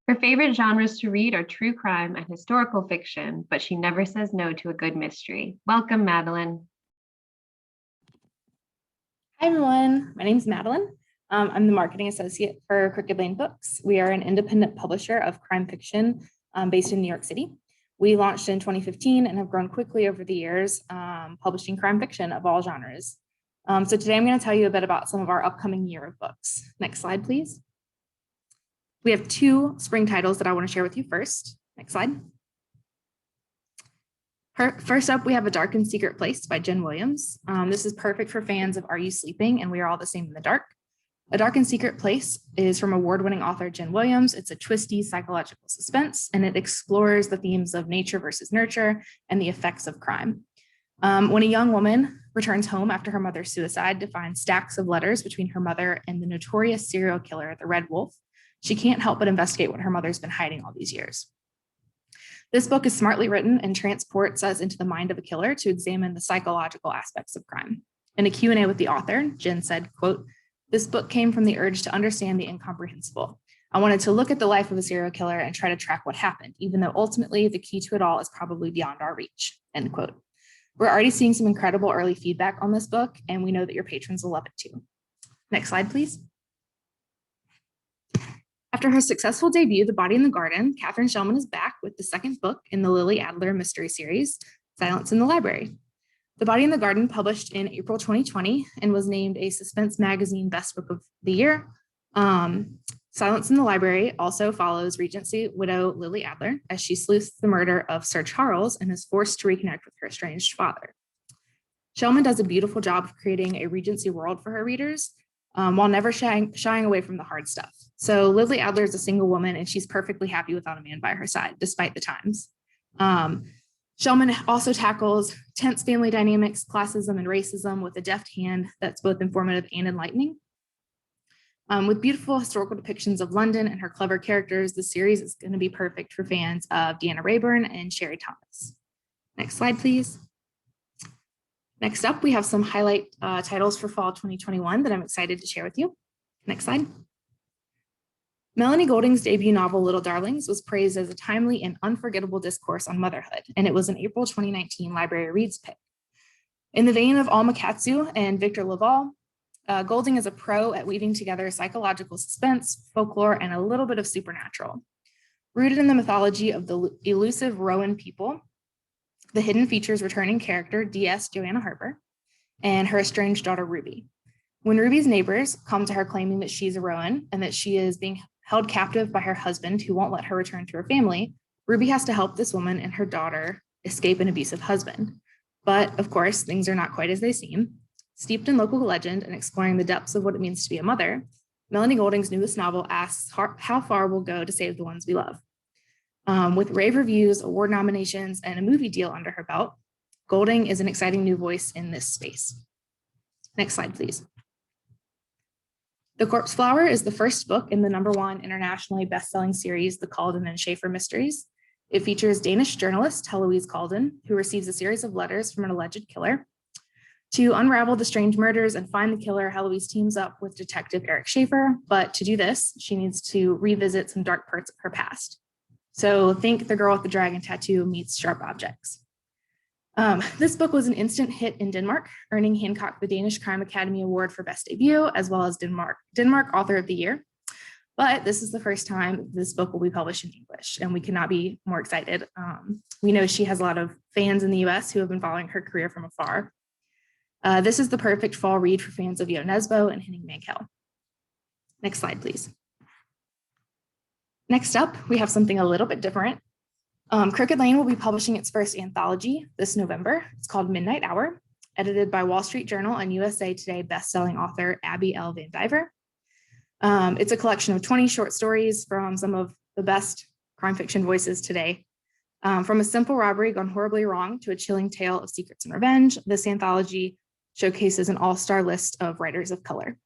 Her favorite genres to read are true crime and historical fiction, but she never says no to a good mystery. Welcome, Madeleine. Hi, everyone. My name is Madeleine. I'm the marketing associate for Crooked Lane Books. We are an independent publisher of crime fiction based in New York City. We launched in 2015 and have grown quickly over the years, publishing crime fiction of all genres. So today I'm going to tell you a bit about some of our upcoming year of books. Next slide, please. We have 2 spring titles that I want to share with you first. Next slide. First up, we have A Dark and Secret Place by Jen Williams. This is perfect for fans of Are You Sleeping? And We Are All the Same in the Dark. A Dark and Secret Place is from award-winning author Jen Williams. It's a twisty psychological suspense, and it explores the themes of nature versus nurture and the effects of crime. When a young woman returns home after her mother's suicide to find stacks of letters between her mother and the notorious serial killer, the Red Wolf, she can't help but investigate what her mother's been hiding all these years. This book is smartly written and transports us into the mind of a killer to examine the psychological aspects of crime. In a Q&A with the author, Jen said, quote, "This book came from the urge to understand the incomprehensible. I wanted to look at the life of a serial killer and try to track what happened, even though ultimately the key to it all is probably beyond our reach," end quote. We're already seeing some incredible early feedback on this book, and we know that your patrons will love it too. Next slide, please. After her successful debut, The Body in the Garden, Catherine Shellman is back with the 2nd book in the Lily Adler mystery series, Silence in the Library. The Body in the Garden published in April 2020 and was named a Suspense Magazine Best Book of the Year. Silence in the Library also follows Regency widow Lily Adler as she sleuths the murder of Sir Charles and is forced to reconnect with her estranged father. Shellman does a beautiful job of creating a Regency world for her readers, while never shying away from the hard stuff. So Lily Adler is a single woman, and she's perfectly happy without a man by her side, despite the times. Shellman also tackles tense family dynamics, classism, and racism with a deft hand that's both informative and enlightening. With beautiful historical depictions of London and her clever characters, the series is going to be perfect for fans of Deanna Rayburn and Sherry Thomas. Next slide, please. Next up, we have some highlight titles for fall 2021 that I'm excited to share with you. Next slide. Melanie Golding's debut novel, Little Darlings, was praised as a timely and unforgettable discourse on motherhood, and it was an April 2019 Library Reads pick. In the vein of Alma Katsu and Victor Laval, Golding is a pro at weaving together psychological suspense, folklore, and a little bit of supernatural. Rooted in the mythology of the elusive Rowan people, the hidden features returning character DS Joanna Harper and her estranged daughter Ruby. When Ruby's neighbors come to her claiming that she's a Rowan and that she is being held captive by her husband who won't let her return to her family, Ruby has to help this woman and her daughter escape an abusive husband. But of course, things are not quite as they seem. Steeped in local legend and exploring the depths of what it means to be a mother, Melanie Golding's newest novel asks how far we'll go to save the ones we love. With rave reviews, award nominations, and a movie deal under her belt, Golding is an exciting new voice in this space. Next slide, please. The Corpse Flower is the first book in the #1 internationally best-selling series, The Calden and Schaefer Mysteries. It features Danish journalist Louise Calden, who receives a series of letters from an alleged killer. To unravel the strange murders and find the killer, Louise teams up with Detective Eric Schaefer, but to do this, she needs to revisit some dark parts of her past. So think The Girl with the Dragon Tattoo meets Sharp Objects. This book was an instant hit in Denmark, earning Hancock the Danish Crime Academy Award for Best Debut, as well as Denmark Author of the Year. But this is the first time this book will be published in English, and we cannot be more excited. We know she has a lot of fans in the US who have been following her career from afar. This is the perfect fall read for fans of Jo Nesbø and Henning Mankell. Next slide, please. Next up, we have something a little bit different. Crooked Lane will be publishing its first anthology this November. It's called Midnight Hour, edited by Wall Street Journal and USA Today bestselling author Abby L. Van Diver. It's a collection of 20 short stories from some of the best crime fiction voices today. From a simple robbery gone horribly wrong to a chilling tale of secrets and revenge, this anthology showcases an all-star list of writers of color.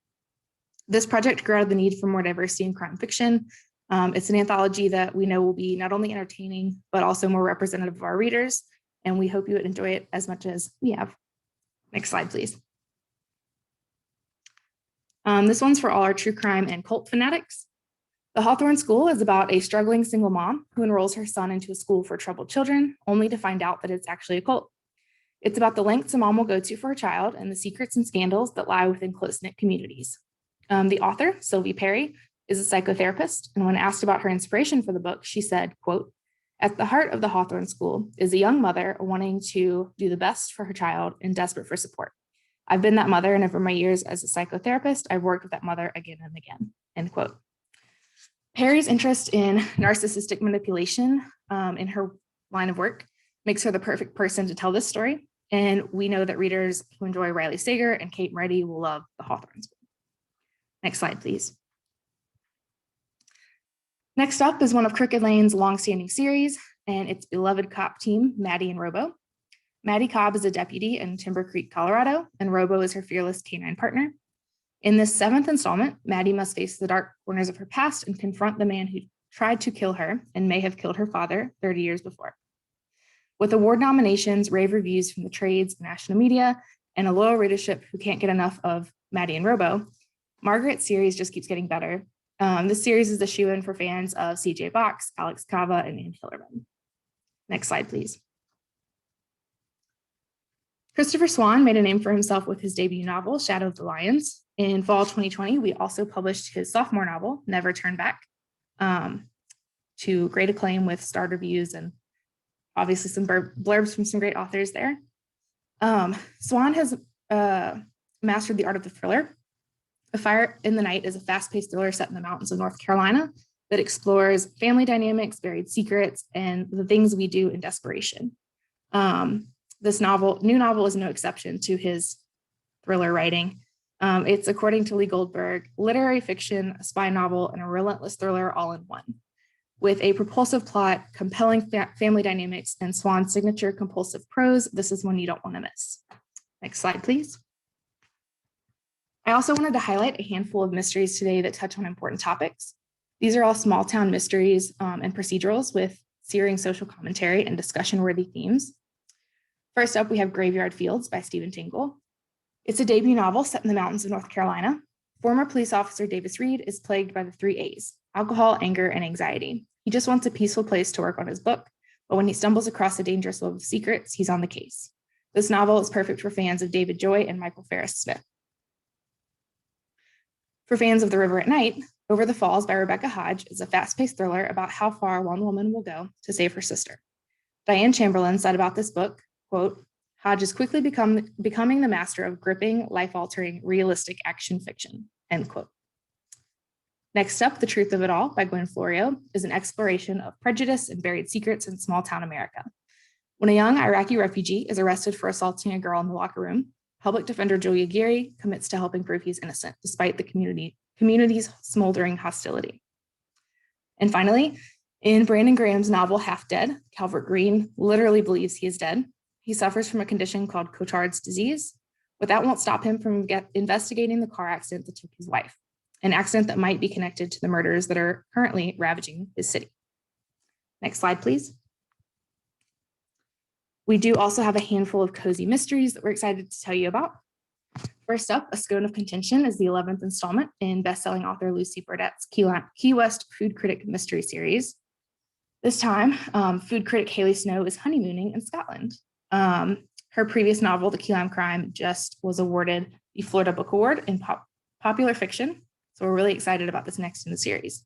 This project grew out of the need for more diversity in crime fiction. It's an anthology that we know will be not only entertaining, but also more representative of our readers, and we hope you would enjoy it as much as we have. Next slide, please. This one's for all our true crime and cult fanatics. The Hawthorne School is about a struggling single mom who enrolls her son into a school for troubled children, only to find out that it's actually a cult. It's about the lengths a mom will go to for her child and the secrets and scandals that lie within close-knit communities. The author, Sylvie Perry, is a psychotherapist, and when asked about her inspiration for the book, she said, quote, "At the heart of the Hawthorne School is a young mother wanting to do the best for her child and desperate for support. I've been that mother, and over my years as a psychotherapist, I've worked with that mother again and again," end quote. Perry's interest in narcissistic manipulation in her line of work makes her the perfect person to tell this story, and we know that readers who enjoy Riley Sager and Kate Moretti will love the Hawthorne School. Next slide, please. Next up is one of Crooked Lane's longstanding series and its beloved cop team, Maddie and Robo. Maddie Cobb is a deputy in Timber Creek, Colorado, and Robo is her fearless canine partner. In this 7th installment, Maddie must face the dark corners of her past and confront the man who tried to kill her and may have killed her father 30 years before. With award nominations, rave reviews from the trades, national media, and a loyal readership who can't get enough of Maddie and Robo, Margaret's series just keeps getting better. This series is a shoe-in for fans of C.J. Box, Alex Cava, and Ann Hillerman. Next slide, please. Christopher Swan made a name for himself with his debut novel, Shadow of the Lions. In fall 2020, we also published his sophomore novel, Never Turn Back, to great acclaim with starred reviews and obviously some blurbs from some great authors there. Swan has mastered the art of the thriller. A Fire in the Night is a fast-paced thriller set in the mountains of North Carolina that explores family dynamics, buried secrets, and the things we do in desperation. This new novel is no exception to his thriller writing. It's, according to Lee Goldberg, literary fiction, a spy novel, and a relentless thriller all in one. With a propulsive plot, compelling family dynamics, and Swan's signature compulsive prose, this is one you don't want to miss. Next slide, please. I also wanted to highlight a handful of mysteries today that touch on important topics. These are all small town mysteries and procedurals with searing social commentary and discussion-worthy themes. First up, we have Graveyard Fields by Stephen Tingle. It's a debut novel set in the mountains of North Carolina. Former police officer Davis Reed is plagued by the 3 A's: alcohol, anger, and anxiety. He just wants a peaceful place to work on his book, but when he stumbles across a dangerous web of secrets, he's on the case. This novel is perfect for fans of David Joy and Michael Ferris Smith. For fans of The River at Night, Over the Falls by Rebecca Hodge is a fast-paced thriller about how far one woman will go to save her sister. Diane Chamberlain said about this book, quote, "Hodge is quickly becoming the master of gripping, life-altering, realistic action fiction," end quote. Next up, The Truth of It All by Gwen Florio is an exploration of prejudice and buried secrets in small-town America. When a young Iraqi refugee is arrested for assaulting a girl in the locker room, public defender Julia Geary commits to helping prove he's innocent, despite the community's smoldering hostility. And finally, in Brandon Graham's novel Half Dead, Calvert Green literally believes he is dead. He suffers from a condition called Cotard's disease, but that won't stop him from investigating the car accident that took his wife. an accident that might be connected to the murders that are currently ravaging his city. Next slide, please. We do also have a handful of cozy mysteries that we're excited to tell you about. First up, A Scone of Contention is the 11th installment in bestselling author Lucy Burdett's Key West Food Critic Mystery Series. This time, food critic Haley Snow is honeymooning in Scotland. Her previous novel, The Key Lime Crime, just was awarded the Florida Book Award in popular fiction. So we're really excited about this next in the series.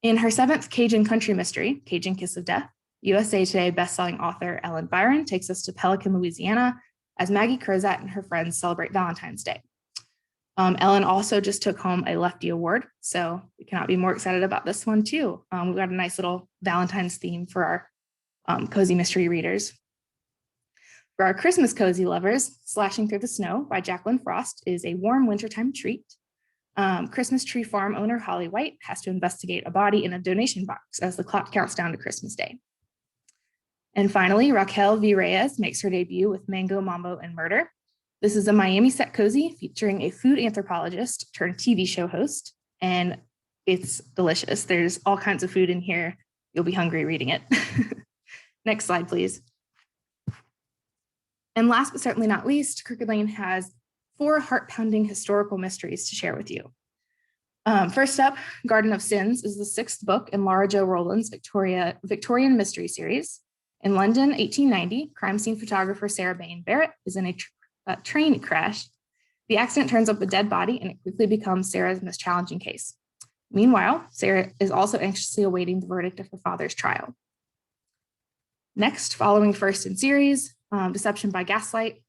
In her 7th Cajun country mystery, Cajun Kiss of Death, USA Today bestselling author Ellen Byron takes us to Pelican, Louisiana, as Maggie Crozat and her friends celebrate Valentine's Day. Ellen also just took home a Lefty Award, so we cannot be more excited about this one too. We've got a nice little Valentine's theme for our cozy mystery readers. For our Christmas cozy lovers, Slashing Through the Snow by Jacqueline Frost is a warm wintertime treat. Christmas tree farm owner Holly White has to investigate a body in a donation box as the clock counts down to Christmas Day. And finally, Raquel V. Reyes makes her debut with Mango, Mambo, and Murder. This is a Miami set cozy featuring a food anthropologist turned TV show host, and it's delicious. There's all kinds of food in here. You'll be hungry reading it. Next slide, please. And last but certainly not least, Crooked Lane has 4 heart-pounding historical mysteries to share with you. First up, Garden of Sins is the 6th book in Laura Jo Rowland's Victorian mystery series. In London, 1890, crime scene photographer Sarah Bain Barrett is in a train crash. The accident turns up a dead body, and it quickly becomes Sarah's most challenging case. Meanwhile, Sarah is also anxiously awaiting the verdict of her father's trial. Next, following first in series, Deception by Gaslight,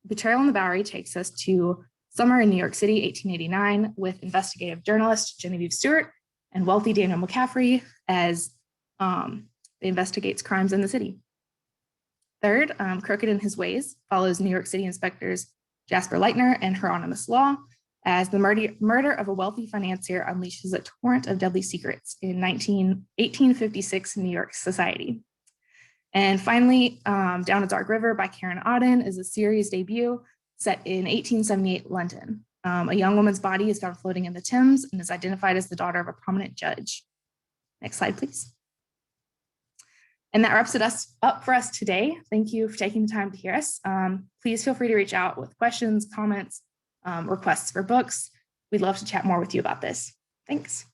Betrayal in the Bowery takes us to summer in New York City, 1889, with investigative journalist Genevieve Stewart and wealthy Daniel McCaffrey as investigates crimes in the city. Third, Crooked in His Ways follows New York City inspectors Jasper Leitner and Hieronymus Law as the murder of a wealthy financier unleashes a torrent of deadly secrets in 1856 New York society. And finally, Down a Dark River by Karen Auden is a series debut set in 1878 London. A young woman's body is found floating in the Thames and is identified as the daughter of a prominent judge. Next slide, please. And that wraps it up for us today. Thank you for taking the time to hear us. Please feel free to reach out with questions, comments, requests for books. We'd love to chat more with you about this. Thanks.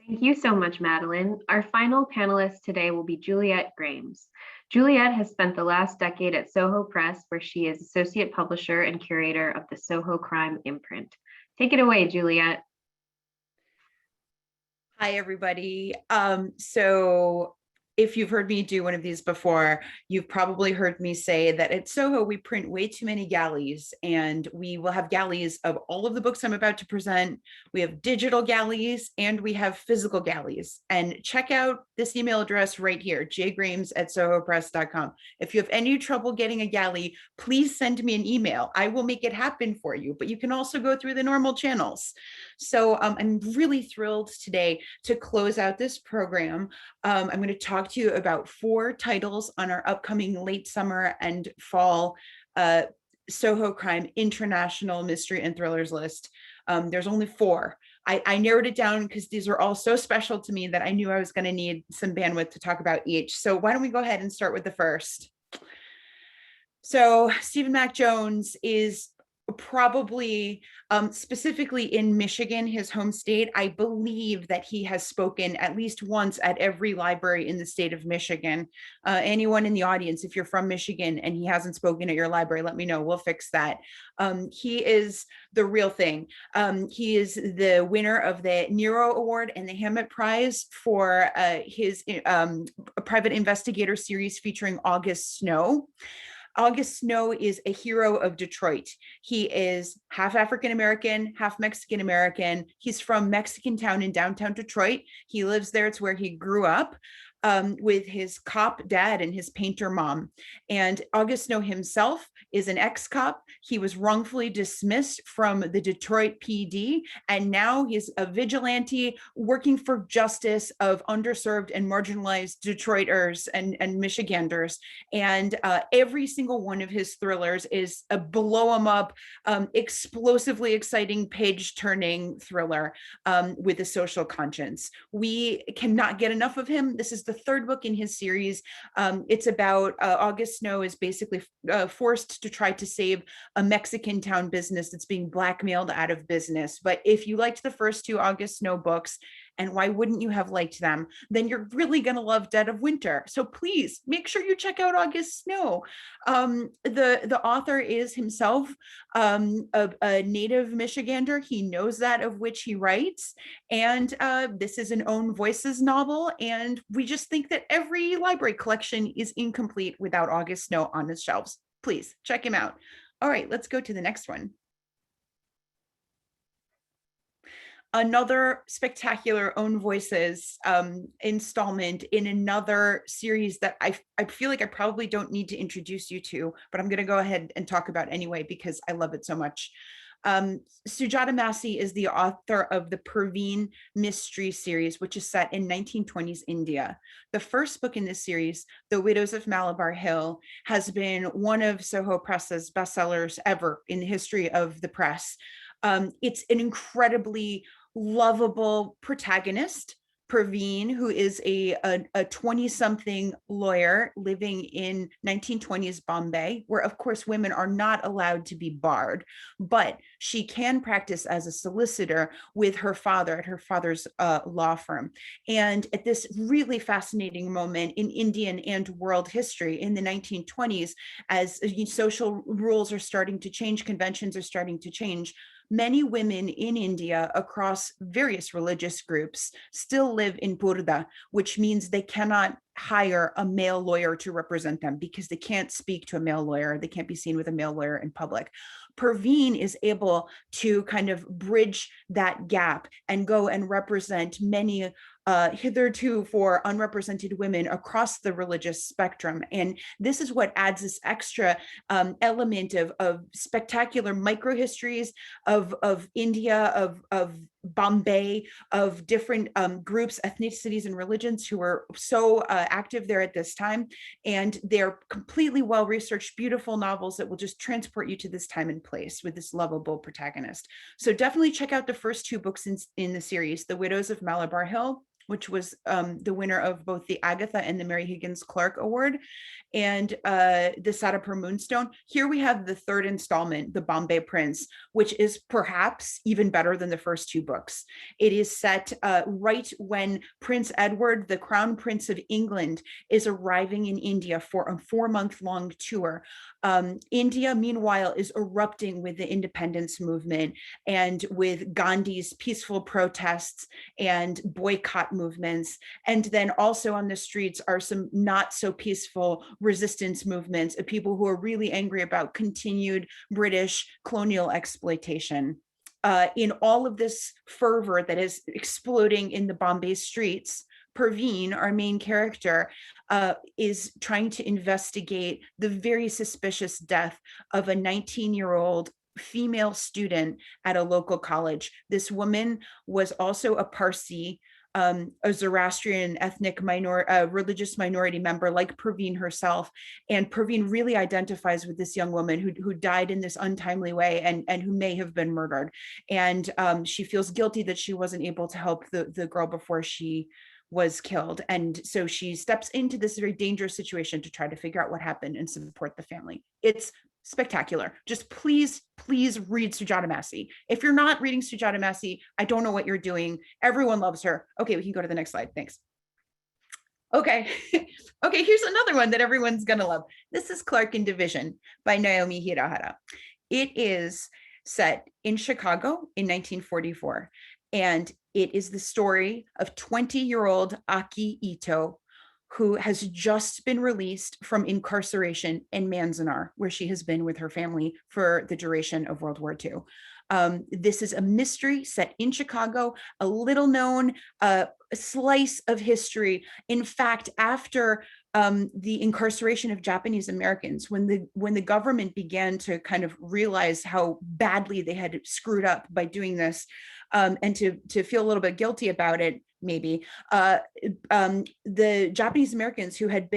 Thank you so much, Madeleine. Our final panelist today will be Juliet Grames. Juliet has spent the last decade at Soho Press, where she is associate publisher and curator of the Soho Crime imprint. Take it away, Juliet. Hi, everybody. So if you've heard me do one of these before, you've probably heard me say that at Soho, we print way too many galleys, and we will have galleys of all of the books I'm about to present. We have digital galleys and we have physical galleys. And check out this email address right here, jgrames@sohopress.com. If you have any trouble getting a galley, please send me an email. I will make it happen for you, but you can also go through the normal channels. So I'm really thrilled today to close out this program. I'm going to talk to you about 4 titles on our upcoming late summer and fall Soho Crime International Mystery and Thrillers list. There's only 4. I narrowed it down because these are all so special to me that I knew I was going to need some bandwidth to talk about each. So why don't we go ahead and start with the first. So Stephen Mac Jones is probably specifically in Michigan, his home state. I believe that he has spoken at least once at every library in the state of Michigan. Anyone in the audience, if you're from Michigan and he hasn't spoken at your library, let me know. We'll fix that. He is the real thing. He is the winner of the Nero Award and the Hammett Prize for his private investigator series featuring August Snow. August Snow is a hero of Detroit. He is half African-American, half Mexican-American. He's from Mexican Town in downtown Detroit. He lives there. It's where he grew up. with his cop dad and his painter mom. And August Snow himself is an ex-cop. He was wrongfully dismissed from the Detroit PD, and now he's a vigilante working for justice of underserved and marginalized Detroiters and Michiganders. And every single one of his thrillers is a blow 'em up, explosively exciting, page-turning thriller with a social conscience. We cannot get enough of him. This is the third book in his series. It's about August Snow is basically forced to try to save a Mexican town business that's being blackmailed out of business. But if you liked the first two August Snow books, and why wouldn't you have liked them, then you're really going to love Dead of Winter. So please make sure you check out August Snow. The author is himself a native Michigander. He knows that of which he writes. And this is an Own Voices novel. And we just think that every library collection is incomplete without August Snow on its shelves. Please check him out. All right, let's go to the next one. Another spectacular Own Voices installment in another series that I feel like I probably don't need to introduce you to, but I'm going to go ahead and talk about anyway because I love it so much. Sujata Massey is the author of the Perveen mystery series, which is set in 1920s India. The first book in this series, The Widows of Malabar Hill, has been one of Soho Press's bestsellers ever in the history of the press. It's an incredibly lovable protagonist, Perveen, who is a 20-something lawyer living in 1920s Bombay, where of course women are not allowed to be barred, but she can practice as a solicitor with her father at her father's law firm. And at this really fascinating moment in Indian and world history in the 1920s, as social rules are starting to change, conventions are starting to change, many women in India across various religious groups still live in purda, which means they cannot hire a male lawyer to represent them because they can't speak to a male lawyer. They can't be seen with a male lawyer in public. Perveen is able to kind of bridge that gap and go and represent many hitherto for unrepresented women across the religious spectrum. And this is what adds this extra element of spectacular microhistories of India, of Bombay, of different groups, ethnicities, and religions who are so active there at this time. And they're completely well-researched, beautiful novels that will just transport you to this time and place with this lovable protagonist. So definitely check out the first two books in the series, The Widows of Malabar Hill, which was the winner of both the Agatha and the Mary Higgins Clark Award, and the Satapur Moonstone. Here we have the third installment, The Bombay Prince, which is perhaps even better than the first two books. It is set right when Prince Edward, the Crown Prince of England, is arriving in India for a 4-month-long tour. India, meanwhile, is erupting with the independence movement and with Gandhi's peaceful protests and boycott movements. And then also on the streets are some not so peaceful resistance movements of people who are really angry about continued British colonial exploitation. In all of this fervor that is exploding in the Bombay streets, Perveen, our main character, is trying to investigate the very suspicious death of a 19-year-old female student at a local college. This woman was also a Parsi, a Zoroastrian ethnic religious minority member like Perveen herself. And Perveen really identifies with this young woman who died in this untimely way and who may have been murdered. And she feels guilty that she wasn't able to help the girl before she was killed. And so she steps into this very dangerous situation to try to figure out what happened and support the family. It's spectacular. Just please read Sujata Massey. If you're not reading Sujata Massey, I don't know what you're doing. Everyone loves her. Okay, we can go to the next slide. Thanks. Okay. Okay, here's another one that everyone's gonna love. This is Clark in Division by Naomi Hirahara. It is set in Chicago in 1944. And it is the story of 20-year-old Aki Ito, who has just been released from incarceration in Manzanar, where she has been with her family for the duration of World War II. This is a mystery set in Chicago, a little known slice of history. In fact, after the incarceration of Japanese Americans, when the government began to kind of realize how badly they had screwed up by doing this, and to feel a little bit guilty about it, maybe, the Japanese Americans who had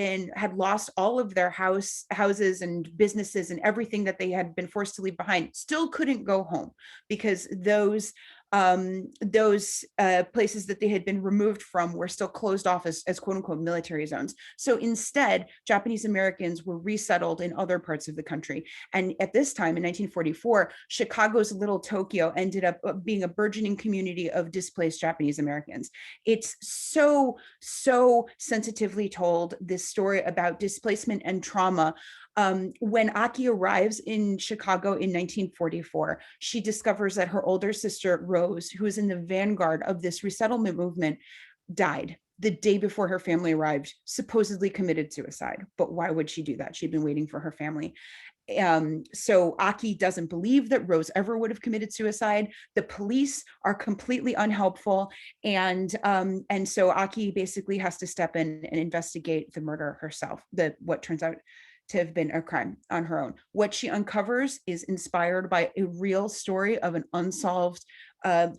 lost all of their houses and businesses and everything that they had been forced to leave behind still couldn't go home, because those places that they had been removed from were still closed off as quote unquote military zones. So instead, Japanese Americans were resettled in other parts of the country. And at this time in 1944, Chicago's Little Tokyo ended up being a burgeoning community of displaced Japanese Americans. It's so sensitively told, this story about displacement and trauma. When Aki arrives in Chicago in 1944, she discovers that her older sister, Rose, who is in the vanguard of this resettlement movement, died the day before her family arrived, supposedly committed suicide. But why would she do that? She'd been waiting for her family. So Aki doesn't believe that Rose ever would have committed suicide. The police are completely unhelpful. And so Aki basically has to step in and investigate the murder herself, what turns out to have been a crime on her own. What she uncovers is inspired by a real story of an unsolved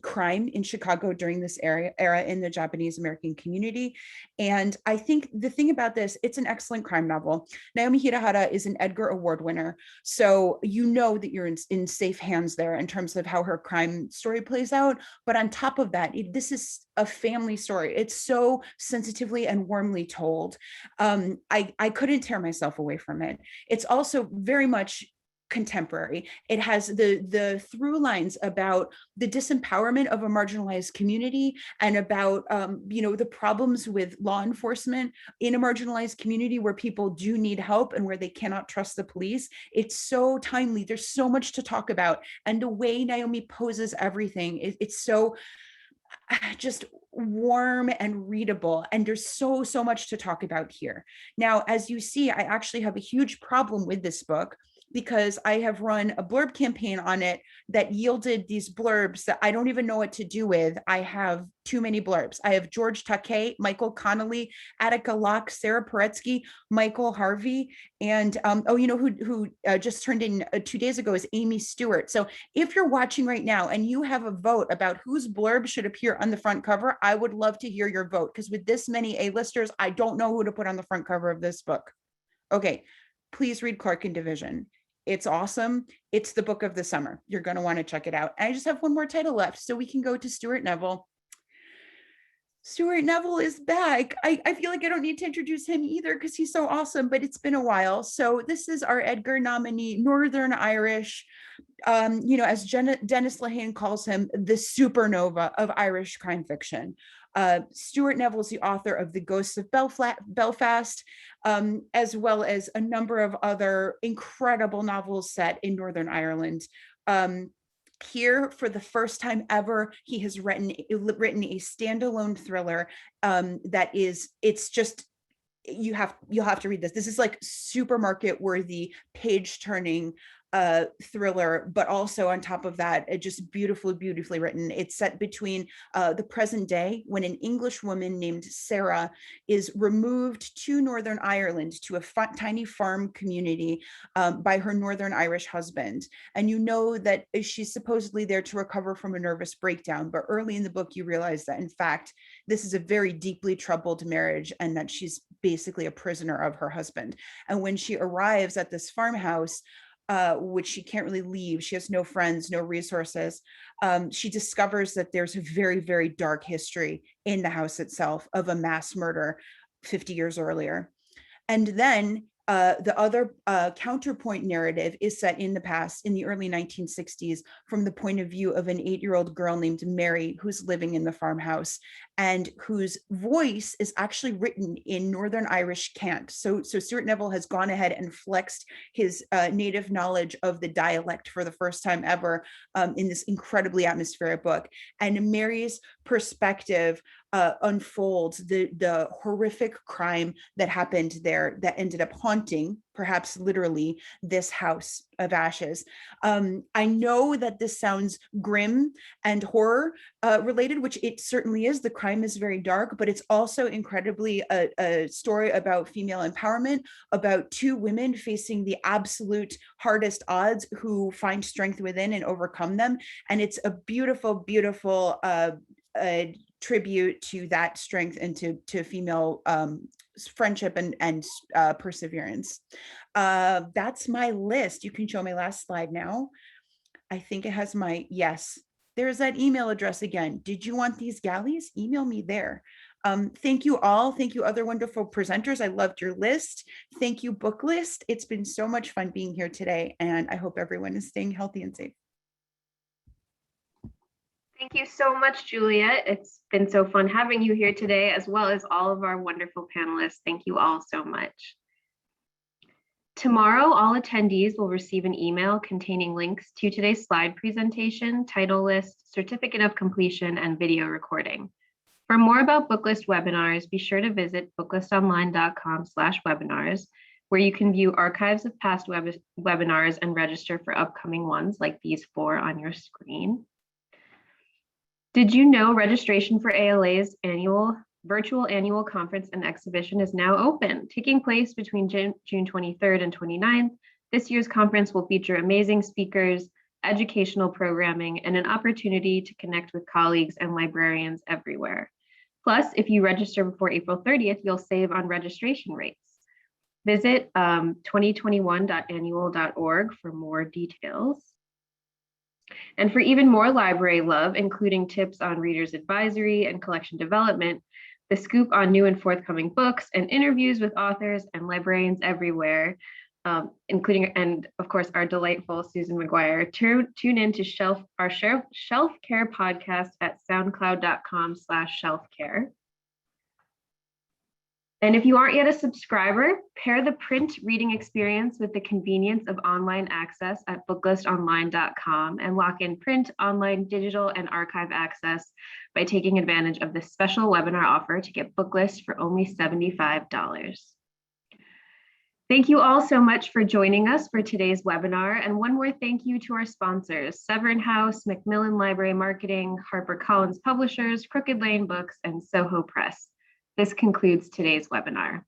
crime in Chicago during this era in the Japanese American community. And I think the thing about this, it's an excellent crime novel. Naomi Hirahara is an Edgar Award winner. So you know that you're in safe hands there in terms of how her crime story plays out. But on top of that, this is a family story. It's so sensitively and warmly told. I couldn't tear myself away from it. It's also very much contemporary. It has the through lines about the disempowerment of a marginalized community and about the problems with law enforcement in a marginalized community where people do need help and where they cannot trust the police. It's so timely. There's so much to talk about, and the way Naomi poses everything, it's so just warm and readable, and there's so much to talk about here. Now, as you see, I actually have a huge problem with this book, because I have run a blurb campaign on it that yielded these blurbs that I don't even know what to do with. I have too many blurbs. I have George Takei, Michael Connolly, Attica Locke, Sarah Paretsky, Michael Harvey, and who just turned in 2 days ago is Amy Stewart. So if you're watching right now and you have a vote about whose blurb should appear on the front cover, I would love to hear your vote, because with this many A-listers, I don't know who to put on the front cover of this book. Okay, please read Clark and Division. It's awesome. It's the book of the summer. You're going to want to check it out. And I just have one more title left, so we can go to Stuart Neville. Stuart Neville is back. I feel like I don't need to introduce him either, because he's so awesome, but it's been a while. So this is our Edgar nominee, Northern Irish, as Dennis Lehane calls him, the supernova of Irish crime fiction. Stuart Neville is the author of The Ghosts of Belfast, as well as a number of other incredible novels set in Northern Ireland. Here, for the first time ever, he has written a standalone thriller you'll have to read this. This is like supermarket worthy, page turning thriller, but also on top of that, it just beautifully written. It's set between the present day, when an English woman named Sarah is removed to Northern Ireland, to a tiny farm community by her Northern Irish husband. And you know that she's supposedly there to recover from a nervous breakdown, but early in the book you realize that in fact this is a very deeply troubled marriage, and that she's basically a prisoner of her husband. And when she arrives at this farmhouse, which she can't really leave, she has no friends, no resources, she discovers that there's a very dark history in the house itself of a mass murder 50 years earlier. And then the other counterpoint narrative is set in the past, in the early 1960s, from the point of view of an 8-year-old girl named Mary, who's living in the farmhouse, and whose voice is actually written in Northern Irish cant. So Stuart Neville has gone ahead and flexed his native knowledge of the dialect for the first time ever in this incredibly atmospheric book. And Mary's perspective unfolds the horrific crime that happened there that ended up haunting, perhaps literally, this house of ashes. I know that this sounds grim and horror related, which it certainly is. The crime is very dark, but it's also incredibly a story about female empowerment, about two women facing the absolute hardest odds who find strength within and overcome them. And it's a beautiful, beautiful tribute to that strength and to female friendship and perseverance. That's my list. You can show my last slide now. I think it has my, yes, there's that email address again. Did you want these galleys? Email me there. Thank you all. Thank you, other wonderful presenters. I loved your list. Thank you, Booklist. It's been so much fun being here today, and I hope everyone is staying healthy and safe. Thank you so much, Julia. It's been so fun having you here today, as well as all of our wonderful panelists. Thank you all so much. Tomorrow, all attendees will receive an email containing links to today's slide presentation, title list, certificate of completion, and video recording. For more about Booklist webinars, be sure to visit booklistonline.com/webinars, where you can view archives of past webinars and register for upcoming ones like these 4 on your screen. Did you know registration for ALA's virtual annual conference and exhibition is now open, taking place between June 23rd and 29th? This year's conference will feature amazing speakers, educational programming, and an opportunity to connect with colleagues and librarians everywhere. Plus, if you register before April 30th, you'll save on registration rates. Visit 2021.annual.org for more details. And for even more library love, including tips on readers advisory and collection development, the scoop on new and forthcoming books, and interviews with authors and librarians everywhere, including, and of course, our delightful Susan McGuire. Tune in to our Shelf Care podcast at soundcloud.com/shelfcare. And if you aren't yet a subscriber, pair the print reading experience with the convenience of online access at booklistonline.com and lock in print, online, digital, and archive access by taking advantage of this special webinar offer to get Booklist for only $75. Thank you all so much for joining us for today's webinar. And one more thank you to our sponsors, Severn House, Macmillan Library Marketing, HarperCollins Publishers, Crooked Lane Books, and Soho Press. This concludes today's webinar.